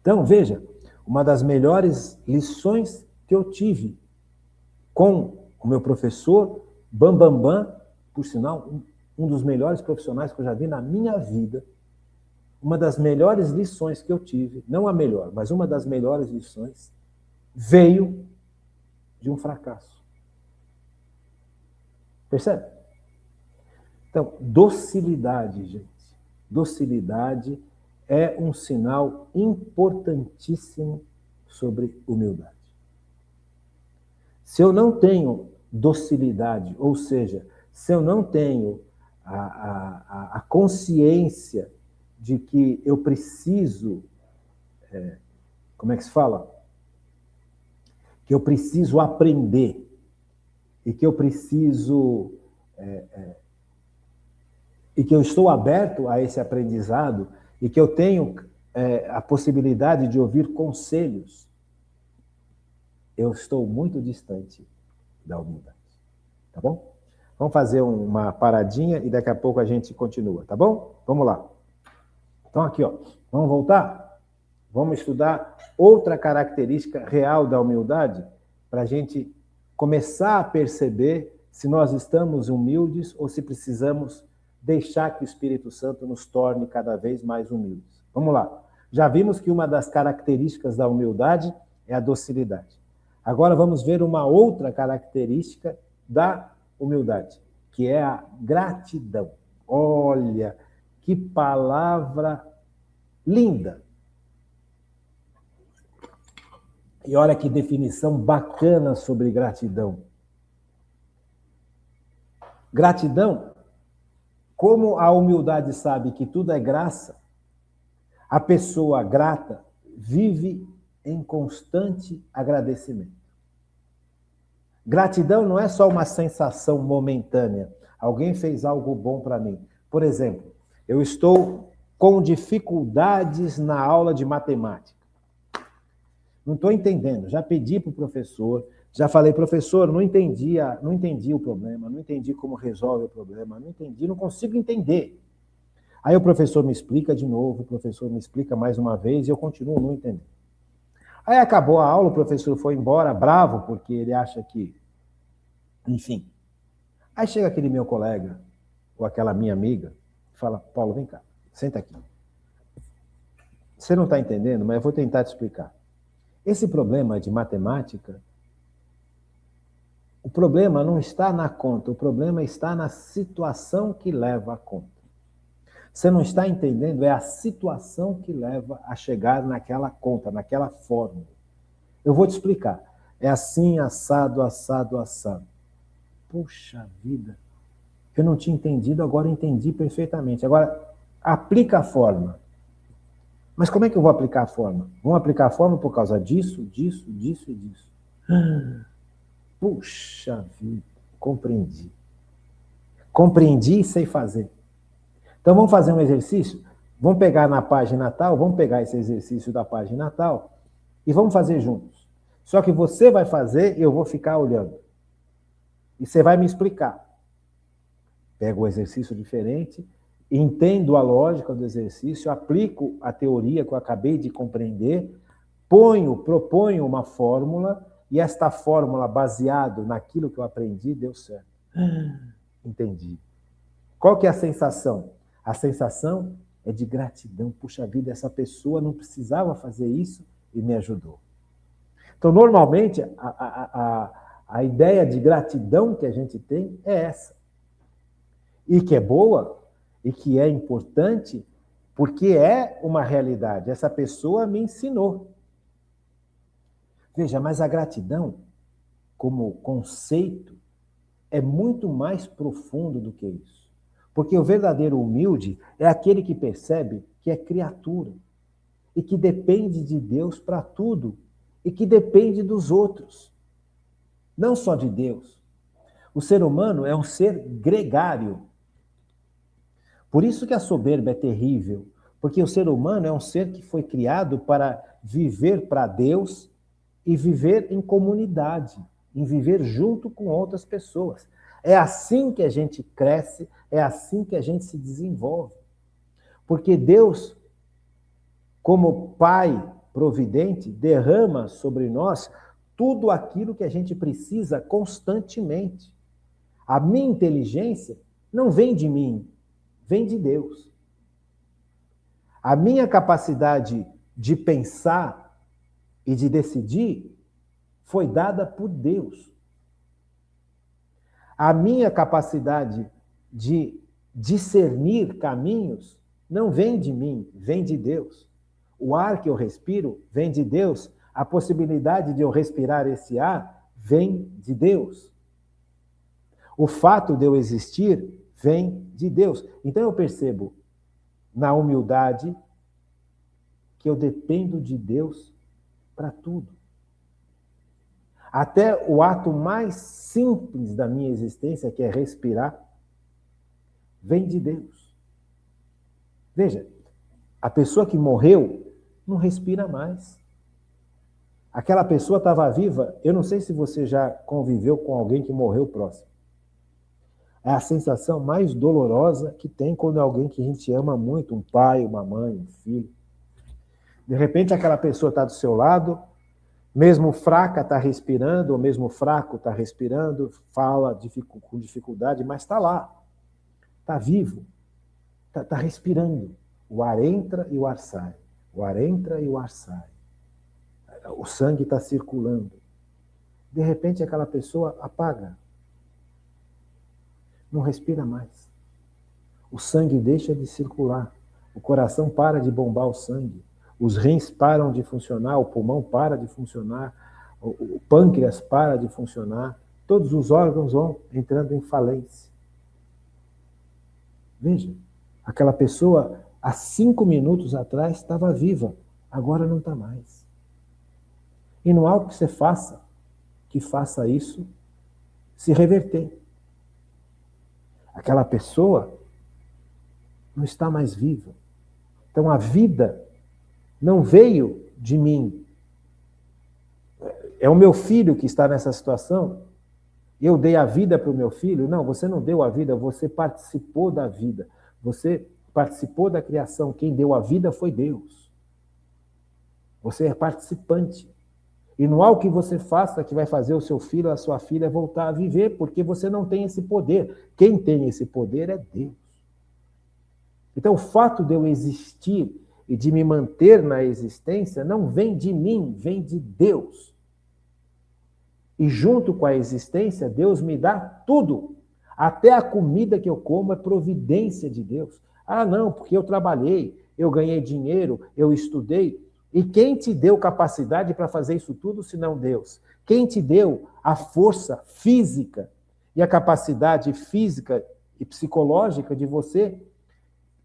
Então, veja, uma das melhores lições que eu tive com o meu professor Bam, por sinal, um dos melhores profissionais que eu já vi na minha vida, uma das melhores lições que eu tive, não a melhor, mas uma das melhores lições, veio de um fracasso. Percebe? Então, docilidade, gente. Docilidade é um sinal importantíssimo sobre humildade. Se eu não tenho docilidade, ou seja, se eu não tenho a consciência de que eu preciso, como é que se fala? Que eu preciso aprender e que eu preciso, e que eu estou aberto a esse aprendizado e que eu tenho a possibilidade de ouvir conselhos, eu estou muito distante da humildade. Tá bom? Vamos fazer uma paradinha e daqui a pouco a gente continua, tá bom? Vamos lá. Então aqui, ó, vamos voltar? Vamos estudar outra característica real da humildade para a gente começar a perceber se nós estamos humildes ou se precisamos deixar que o Espírito Santo nos torne cada vez mais humildes. Vamos lá. Já vimos que uma das características da humildade é a docilidade. Agora vamos ver uma outra característica da humildade, que é a gratidão. Olha, que palavra linda! E olha que definição bacana sobre gratidão. Gratidão, como a humildade sabe que tudo é graça, a pessoa grata vive em constante agradecimento. Gratidão não é só uma sensação momentânea. Alguém fez algo bom para mim. Por exemplo, eu estou com dificuldades na aula de matemática. Não estou entendendo. Já pedi para o professor, já falei, professor, não entendi o problema, não entendi como resolve o problema, não consigo entender. Aí o professor me explica de novo, o professor me explica mais uma vez e eu continuo não entendendo. Aí acabou a aula, o professor foi embora, bravo, porque ele acha que... Enfim. Aí chega aquele meu colega, ou aquela minha amiga, e fala, Paulo, vem cá, senta aqui. Você não está entendendo, mas eu vou tentar te explicar. Esse problema de matemática, o problema não está na conta, o problema está na situação que leva à conta. Você não está entendendo, é a situação que leva a chegar naquela conta, naquela fórmula. Eu vou te explicar. É assim, assado, assado, assado. Puxa vida, eu não tinha entendido, agora entendi perfeitamente. Agora, aplica a fórmula. Mas como é que eu vou aplicar a fórmula? Vamos aplicar a fórmula por causa disso, disso, disso e disso. Puxa vida, compreendi. Compreendi e sei fazer. Então vamos fazer um exercício? Vamos pegar na página tal, vamos pegar esse exercício da página tal e vamos fazer juntos. Só que você vai fazer e eu vou ficar olhando. E você vai me explicar. Pego o exercício diferente, entendo a lógica do exercício, aplico a teoria que eu acabei de compreender, proponho uma fórmula e esta fórmula, baseado naquilo que eu aprendi, deu certo. Entendi. Qual que é a sensação? A sensação é de gratidão. Puxa vida, essa pessoa não precisava fazer isso e me ajudou. Então, normalmente, a ideia de gratidão que a gente tem é essa. E que é boa, e que é importante, porque é uma realidade. Essa pessoa me ensinou. Veja, mas a gratidão, como conceito, é muito mais profundo do que isso. Porque o verdadeiro humilde é aquele que percebe que é criatura e que depende de Deus para tudo e que depende dos outros, não só de Deus. O ser humano é um ser gregário. Por isso que a soberba é terrível, porque o ser humano é um ser que foi criado para viver para Deus e viver em comunidade, em viver junto com outras pessoas. É assim que a gente cresce, é assim que a gente se desenvolve. Porque Deus, como Pai providente, derrama sobre nós tudo aquilo que a gente precisa constantemente. A minha inteligência não vem de mim, vem de Deus. A minha capacidade de pensar e de decidir foi dada por Deus. A minha capacidade de discernir caminhos não vem de mim, vem de Deus. O ar que eu respiro vem de Deus. A possibilidade de eu respirar esse ar vem de Deus. O fato de eu existir vem de Deus. Então eu percebo na humildade que eu dependo de Deus para tudo. Até o ato mais simples da minha existência, que é respirar, vem de Deus. Veja, a pessoa que morreu não respira mais. Aquela pessoa estava viva, eu não sei se você já conviveu com alguém que morreu próximo. É a sensação mais dolorosa que tem quando é alguém que a gente ama muito, um pai, uma mãe, um filho. De repente aquela pessoa está do seu lado, mesmo fraca está respirando, ou mesmo fraco está respirando, fala com dificuldade, mas está lá, está vivo, está respirando. O ar entra e o ar sai. O ar entra e o ar sai. O sangue está circulando. De repente aquela pessoa apaga. Não respira mais. O sangue deixa de circular. O coração para de bombar o sangue. Os rins param de funcionar, o pulmão para de funcionar, o pâncreas para de funcionar. Todos os órgãos vão entrando em falência. Veja, aquela pessoa há 5 minutos atrás estava viva, agora não está mais. E não há o que você faça que faça isso se reverter. Aquela pessoa não está mais viva. Então a vida não veio de mim. É o meu filho que está nessa situação. Eu dei a vida para o meu filho? Não, você não deu a vida, você participou da vida. Você participou da criação. Quem deu a vida foi Deus. Você é participante. E não há o que você faça que vai fazer o seu filho ou a sua filha voltar a viver, porque você não tem esse poder. Quem tem esse poder é Deus. Então, o fato de eu existir e de me manter na existência não vem de mim, vem de Deus. E junto com a existência, Deus me dá tudo. Até a comida que eu como é providência de Deus. Ah, não, porque eu trabalhei, eu ganhei dinheiro, eu estudei. E quem te deu capacidade para fazer isso tudo, senão Deus? Quem te deu a força física e a capacidade física e psicológica de você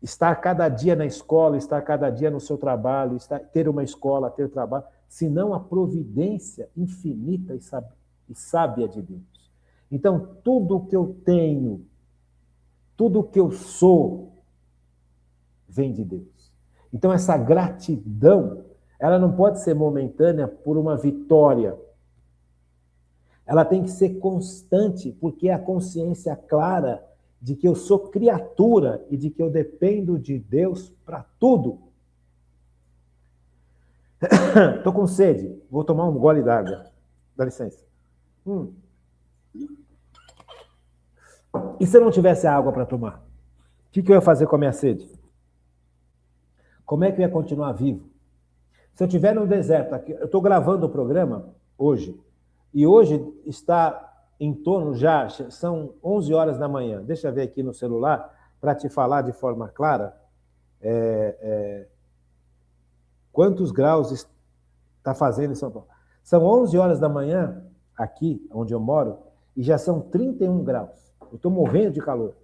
estar cada dia na escola, estar cada dia no seu trabalho, ter uma escola, ter trabalho, senão a providência infinita e sábia de Deus. Então, tudo que eu tenho, tudo que eu sou, vem de Deus. Então, essa gratidão, ela não pode ser momentânea por uma vitória. Ela tem que ser constante, porque é a consciência clara de que eu sou criatura e de que eu dependo de Deus para tudo. Estou com sede, vou tomar um gole d'água. Dá licença. E se eu não tivesse água para tomar? O que eu ia fazer com a minha sede? Como é que eu ia continuar vivo? Se eu estiver no deserto, aqui, eu estou gravando o programa hoje, e hoje está em torno já, são 11 horas da manhã. Deixa eu ver aqui no celular, para te falar de forma clara, quantos graus está fazendo em São Paulo. São 11 horas da manhã, aqui, onde eu moro, e já são 31 graus. Eu estou morrendo de calor.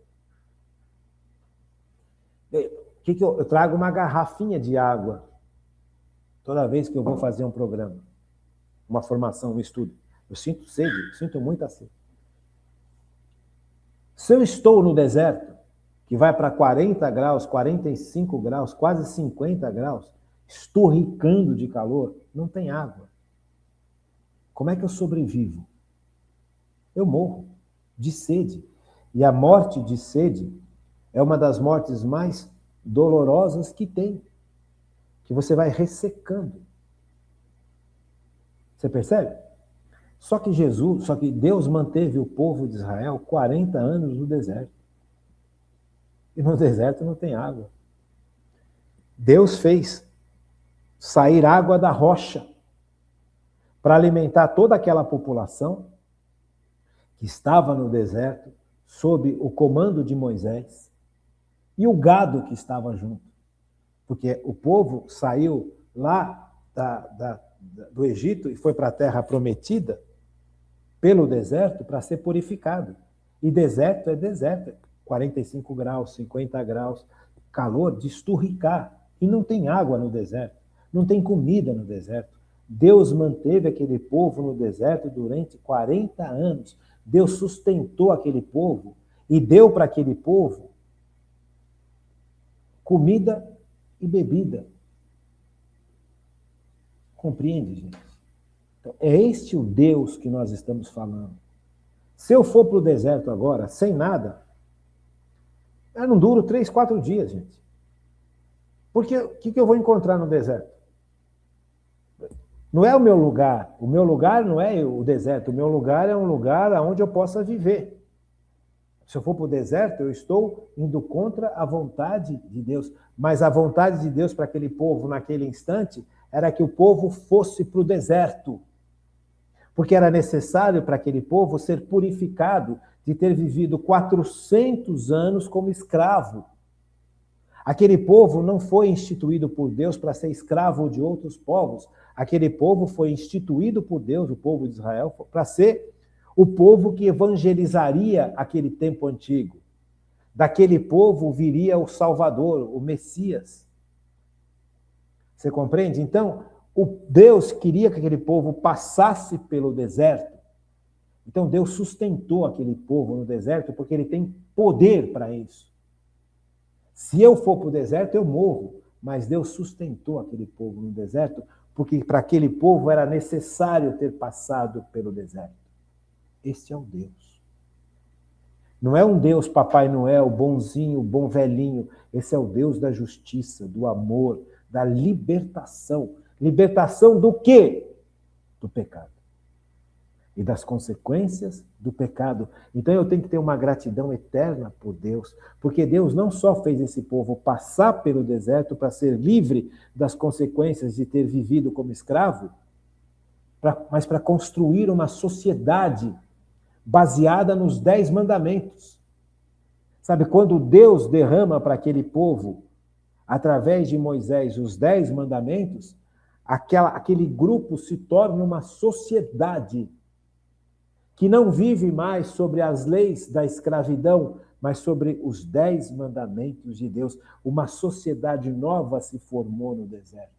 Eu trago uma garrafinha de água toda vez que eu vou fazer um programa, uma formação, um estudo. Eu sinto sede, sinto muita sede. Se eu estou no deserto, que vai para 40 graus, 45 graus, quase 50 graus, esturricando de calor, não tem água. Como é que eu sobrevivo? Eu morro de sede. E a morte de sede é uma das mortes mais dolorosas que tem, que você vai ressecando. Você percebe? Só que Deus manteve o povo de Israel 40 anos no deserto. E no deserto não tem água. Deus fez sair água da rocha para alimentar toda aquela população que estava no deserto sob o comando de Moisés e o gado que estava junto. Porque o povo saiu lá do Egito e foi para a terra prometida pelo deserto para ser purificado. E deserto é deserto, 45 graus, 50 graus, calor de esturricar. E não tem água no deserto, não tem comida no deserto. Deus manteve aquele povo no deserto durante 40 anos. Deus sustentou aquele povo e deu para aquele povo comida e bebida. Compreende, gente? Então, é este o Deus que nós estamos falando. Se eu for para o deserto agora, sem nada, Eu não duro 3, 4 dias, gente. Porque o que eu vou encontrar no deserto? Não é o meu lugar. O meu lugar não é o deserto. O meu lugar é um lugar onde eu possa viver. Se eu for para o deserto, eu estou indo contra a vontade de Deus. Mas a vontade de Deus para aquele povo, naquele instante, era que o povo fosse para o deserto. Porque era necessário para aquele povo ser purificado de ter vivido 400 anos como escravo. Aquele povo não foi instituído por Deus para ser escravo de outros povos. Aquele povo foi instituído por Deus, o povo de Israel, para ser o povo que evangelizaria aquele tempo antigo. Daquele povo viria o Salvador, o Messias. Você compreende? Então, o Deus queria que aquele povo passasse pelo deserto. Então, Deus sustentou aquele povo no deserto porque ele tem poder para isso. Se eu for para o deserto, eu morro. Mas Deus sustentou aquele povo no deserto porque para aquele povo era necessário ter passado pelo deserto. Este é o Deus. Não é um Deus Papai Noel, bonzinho, bom velhinho. Esse é o Deus da justiça, do amor, da libertação. Libertação do quê? Do pecado. E das consequências do pecado. Então eu tenho que ter uma gratidão eterna por Deus, porque Deus não só fez esse povo passar pelo deserto para ser livre das consequências de ter vivido como escravo, mas para construir uma sociedade baseada nos 10 mandamentos. Sabe, quando Deus derrama para aquele povo, através de Moisés, os 10 mandamentos, aquele grupo se torna uma sociedade que não vive mais sobre as leis da escravidão, mas sobre os 10 mandamentos de Deus. Uma sociedade nova se formou no deserto.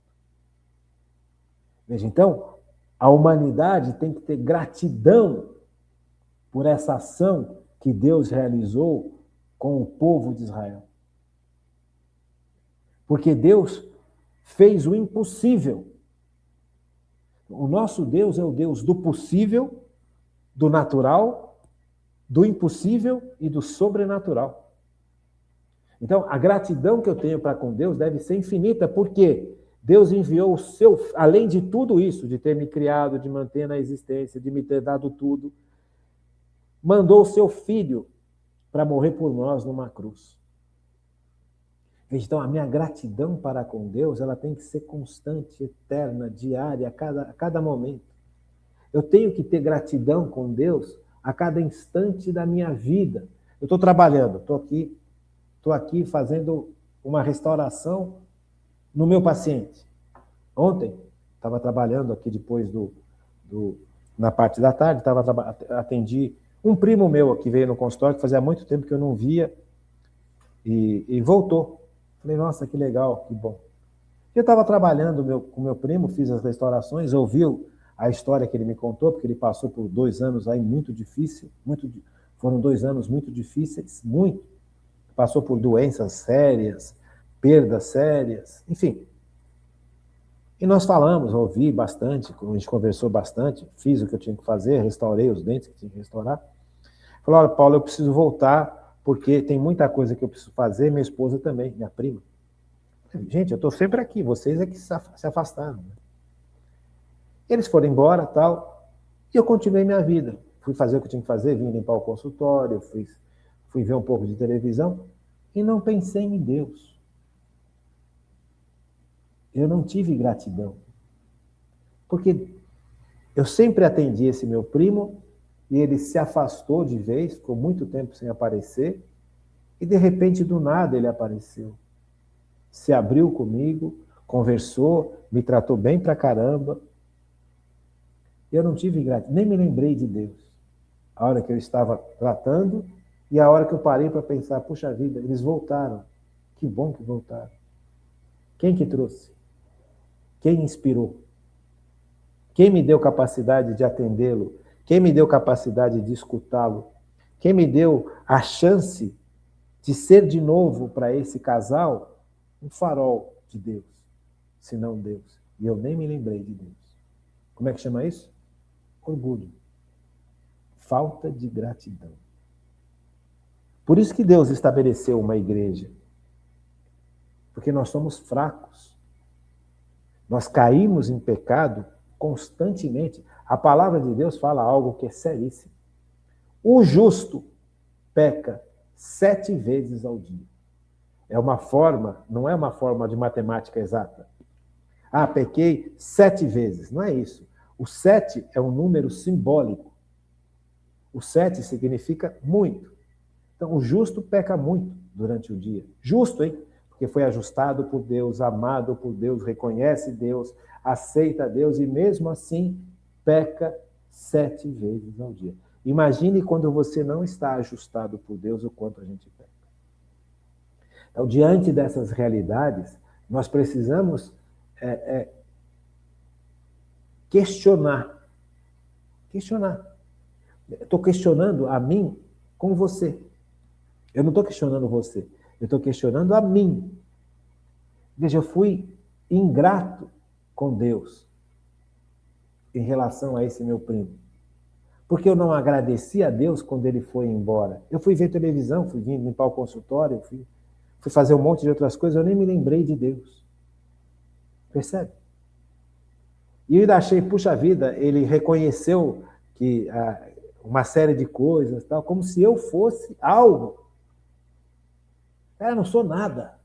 Veja, então, a humanidade tem que ter gratidão por essa ação que Deus realizou com o povo de Israel. Porque Deus fez o impossível. O nosso Deus é o Deus do possível, do natural, do impossível e do sobrenatural. Então, a gratidão que eu tenho para com Deus deve ser infinita, porque Deus enviou o seu, além de tudo isso, de ter me criado, de manter na existência, de me ter dado tudo, mandou o seu filho para morrer por nós numa cruz. Então, a minha gratidão para com Deus, ela tem que ser constante, eterna, diária, a cada momento. Eu tenho que ter gratidão com Deus a cada instante da minha vida. Eu estou trabalhando, estou aqui fazendo uma restauração no meu paciente. Ontem, estava trabalhando aqui depois na parte da tarde, atendi um primo meu que veio no consultório, que fazia muito tempo que eu não via, e voltou. Falei, nossa, que legal, que bom. Eu estava trabalhando com meu primo, fiz as restaurações, ouviu a história que ele me contou, porque ele passou por 2 anos aí muito difíceis, foram 2 anos muito difíceis, muito. Passou por doenças sérias, perdas sérias, enfim. E nós falamos, ouvi bastante, a gente conversou bastante, fiz o que eu tinha que fazer, restaurei os dentes que tinha que restaurar. Falei, olha, Paulo, eu preciso voltar, porque tem muita coisa que eu preciso fazer, minha esposa também, minha prima. Gente, eu estou sempre aqui, vocês é que se afastaram. Né? Eles foram embora, tal, e eu continuei minha vida. Fui fazer o que eu tinha que fazer, vim limpar o consultório, fui ver um pouco de televisão, e não pensei em Deus. Eu não tive gratidão. Porque eu sempre atendi esse meu primo, e ele se afastou de vez, ficou muito tempo sem aparecer, e de repente, do nada, ele apareceu. Se abriu comigo, conversou, me tratou bem pra caramba. Eu não tive gratidão, nem me lembrei de Deus. A hora que eu estava tratando e a hora que eu parei para pensar, puxa vida, eles voltaram. Que bom que voltaram. Quem que trouxe? Quem inspirou? Quem me deu capacidade de atendê-lo? Quem me deu capacidade de escutá-lo? Quem me deu a chance de ser de novo para esse casal um farol de Deus, se não Deus. E eu nem me lembrei de Deus. Como é que chama isso? Orgulho. Falta de gratidão. Por isso que Deus estabeleceu uma igreja. Porque nós somos fracos. Nós caímos em pecado constantemente. A palavra de Deus fala algo que é seríssimo. O justo peca 7 vezes ao dia. É uma forma, não é uma forma de matemática exata. Ah, pequei 7 vezes. Não é isso. O 7 é um número simbólico. O 7 significa muito. Então, o justo peca muito durante o dia. Justo, hein? Porque foi ajustado por Deus, amado por Deus, reconhece Deus, aceita Deus e mesmo assim peca 7 vezes ao dia. Imagine quando você não está ajustado por Deus, o quanto a gente peca. Então, diante dessas realidades, nós precisamos questionar. Estou questionando a mim com você. Eu não estou questionando você. Eu estou questionando a mim. Veja, eu fui ingrato com Deus em relação a esse meu primo. Porque eu não agradeci a Deus quando ele foi embora. Eu fui ver televisão, fui vir limpar o consultório, fui fazer um monte de outras coisas, eu nem me lembrei de Deus. Percebe? E eu ainda achei, puxa vida, ele reconheceu que uma série de coisas, tal, como se eu fosse algo. Eu não sou nada.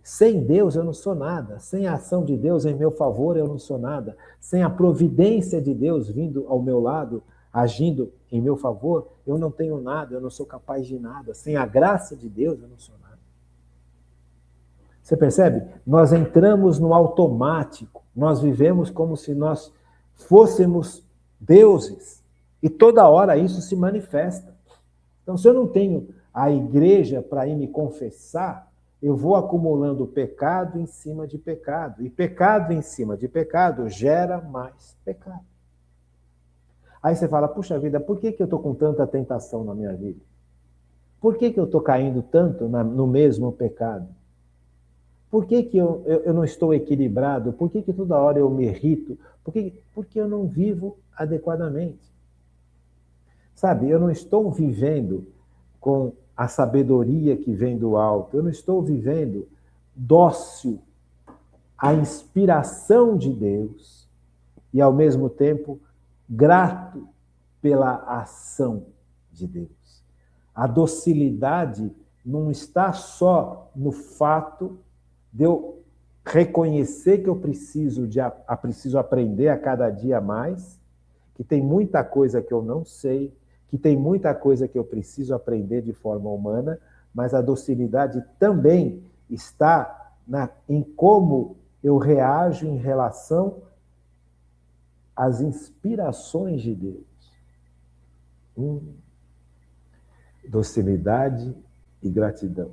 Sem Deus eu não sou nada. Sem a ação de Deus em meu favor eu não sou nada. Sem a providência de Deus vindo ao meu lado, agindo em meu favor, eu não tenho nada, eu não sou capaz de nada. Sem a graça de Deus eu não sou nada. Você percebe? Nós entramos no automático. Nós vivemos como se nós fôssemos deuses. E toda hora isso se manifesta. Então, se eu não tenho a igreja para ir me confessar, eu vou acumulando pecado em cima de pecado. E pecado em cima de pecado gera mais pecado. Aí você fala, puxa vida, por que eu estou com tanta tentação na minha vida? Por que eu estou caindo tanto no mesmo pecado? Por que eu não estou equilibrado? Por que toda hora eu me irrito? Porque eu não vivo adequadamente. Sabe, eu não estou vivendo com a sabedoria que vem do alto. Eu não estou vivendo dócil à inspiração de Deus e, ao mesmo tempo, grato pela ação de Deus. A docilidade não está só no fato de eu reconhecer que eu preciso aprender a cada dia mais, que tem muita coisa que eu não sei, que tem muita coisa que eu preciso aprender de forma humana, mas a docilidade também está em como eu reajo em relação às inspirações de Deus. Docilidade e gratidão.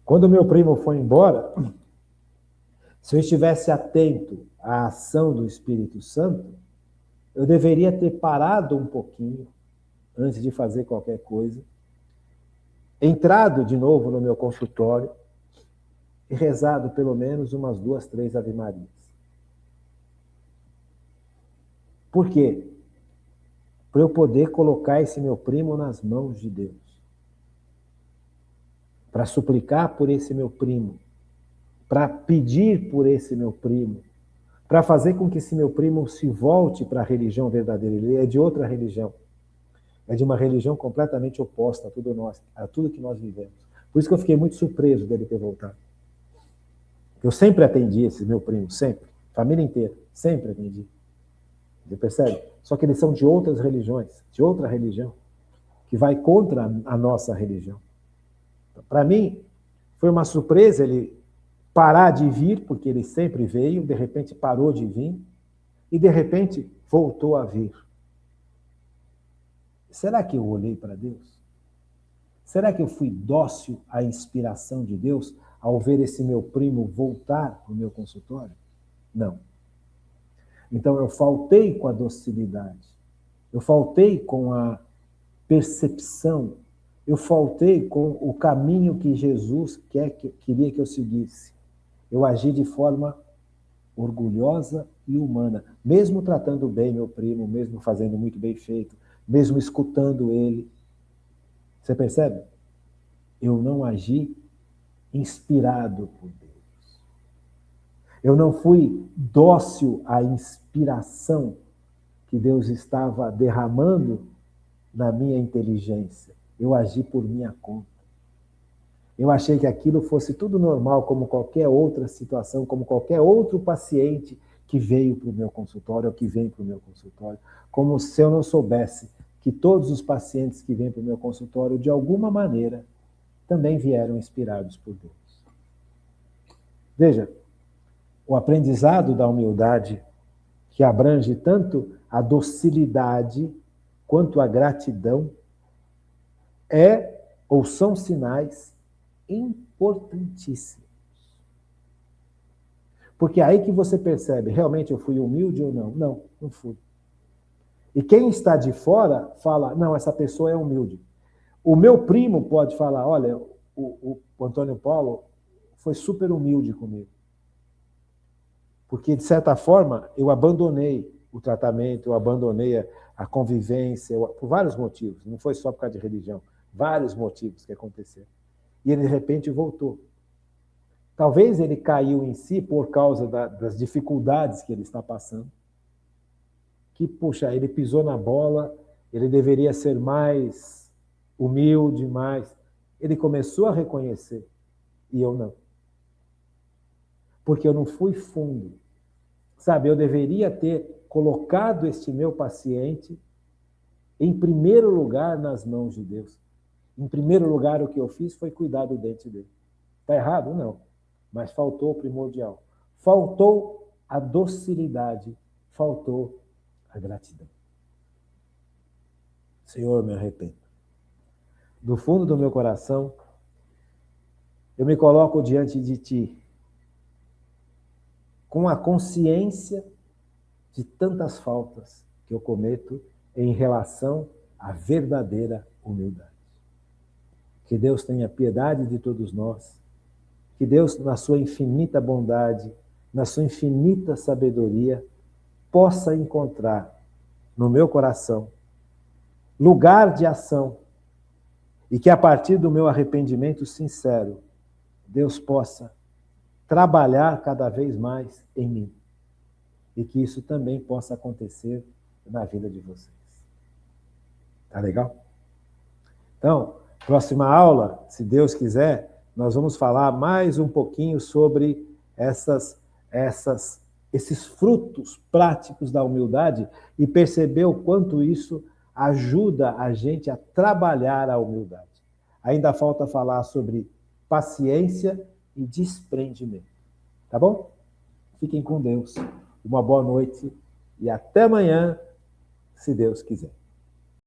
Quando meu primo foi embora, se eu estivesse atento à ação do Espírito Santo, eu deveria ter parado um pouquinho antes de fazer qualquer coisa, entrado de novo no meu consultório e rezado pelo menos umas 2, 3 Ave-Marias. Por quê? Para eu poder colocar esse meu primo nas mãos de Deus. Para suplicar por esse meu primo. Para pedir por esse meu primo. Para fazer com que esse meu primo se volte para a religião verdadeira. Ele é de outra religião. É de uma religião completamente oposta a tudo que nós vivemos. Por isso que eu fiquei muito surpreso dele ter voltado. Eu sempre atendi esse meu primo, sempre. Família inteira, sempre atendi. Você percebe? Só que eles são de outras religiões, de outra religião, que vai contra a nossa religião. Então, para mim, foi uma surpresa ele parar de vir, porque ele sempre veio, de repente parou de vir, e de repente voltou a vir. Será que eu olhei para Deus? Será que eu fui dócil à inspiração de Deus ao ver esse meu primo voltar para o meu consultório? Não. Então eu faltei com a docilidade, eu faltei com a percepção, eu faltei com o caminho que Jesus queria que eu seguisse. Eu agi de forma orgulhosa e humana, mesmo tratando bem meu primo, mesmo fazendo muito bem feito, mesmo escutando ele. Você percebe? Eu não agi inspirado por Deus. Eu não fui dócil à inspiração que Deus estava derramando na minha inteligência. Eu agi por minha conta. Eu achei que aquilo fosse tudo normal, como qualquer outra situação, como qualquer outro paciente que veio para o meu consultório ou que vem para o meu consultório, como se eu não soubesse que todos os pacientes que vêm para o meu consultório, de alguma maneira, também vieram inspirados por Deus. Veja, o aprendizado da humildade, que abrange tanto a docilidade quanto a gratidão, é ou são sinais importantíssimos. Porque é aí que você percebe, realmente eu fui humilde ou não? Não, não fui. E quem está de fora fala, não, essa pessoa é humilde. O meu primo pode falar, olha, o Antônio Paulo foi super humilde comigo. Porque, de certa forma, eu abandonei o tratamento, eu abandonei a convivência, por vários motivos. Não foi só por causa de religião. Vários motivos que aconteceram. E ele, de repente, voltou. Talvez ele caiu em si por causa das dificuldades que ele está passando. Que, puxa, ele pisou na bola, ele deveria ser mais humilde, mais... Ele começou a reconhecer, e eu não. Porque eu não fui fundo. Sabe, eu deveria ter colocado este meu paciente em primeiro lugar nas mãos de Deus. Em primeiro lugar, o que eu fiz foi cuidar do dente dele. Está errado? Não. Mas faltou o primordial. Faltou a docilidade, faltou a gratidão. Senhor, me arrependo. Do fundo do meu coração, eu me coloco diante de Ti, com a consciência de tantas faltas que eu cometo em relação à verdadeira humildade. Que Deus tenha piedade de todos nós, que Deus, na sua infinita bondade, na sua infinita sabedoria, possa encontrar no meu coração lugar de ação e que, a partir do meu arrependimento sincero, Deus possa trabalhar cada vez mais em mim e que isso também possa acontecer na vida de vocês. Tá legal? Então, próxima aula, se Deus quiser, nós vamos falar mais um pouquinho sobre esses frutos práticos da humildade e perceber o quanto isso ajuda a gente a trabalhar a humildade. Ainda falta falar sobre paciência e desprendimento. Tá bom? Fiquem com Deus. Uma boa noite e até amanhã, se Deus quiser.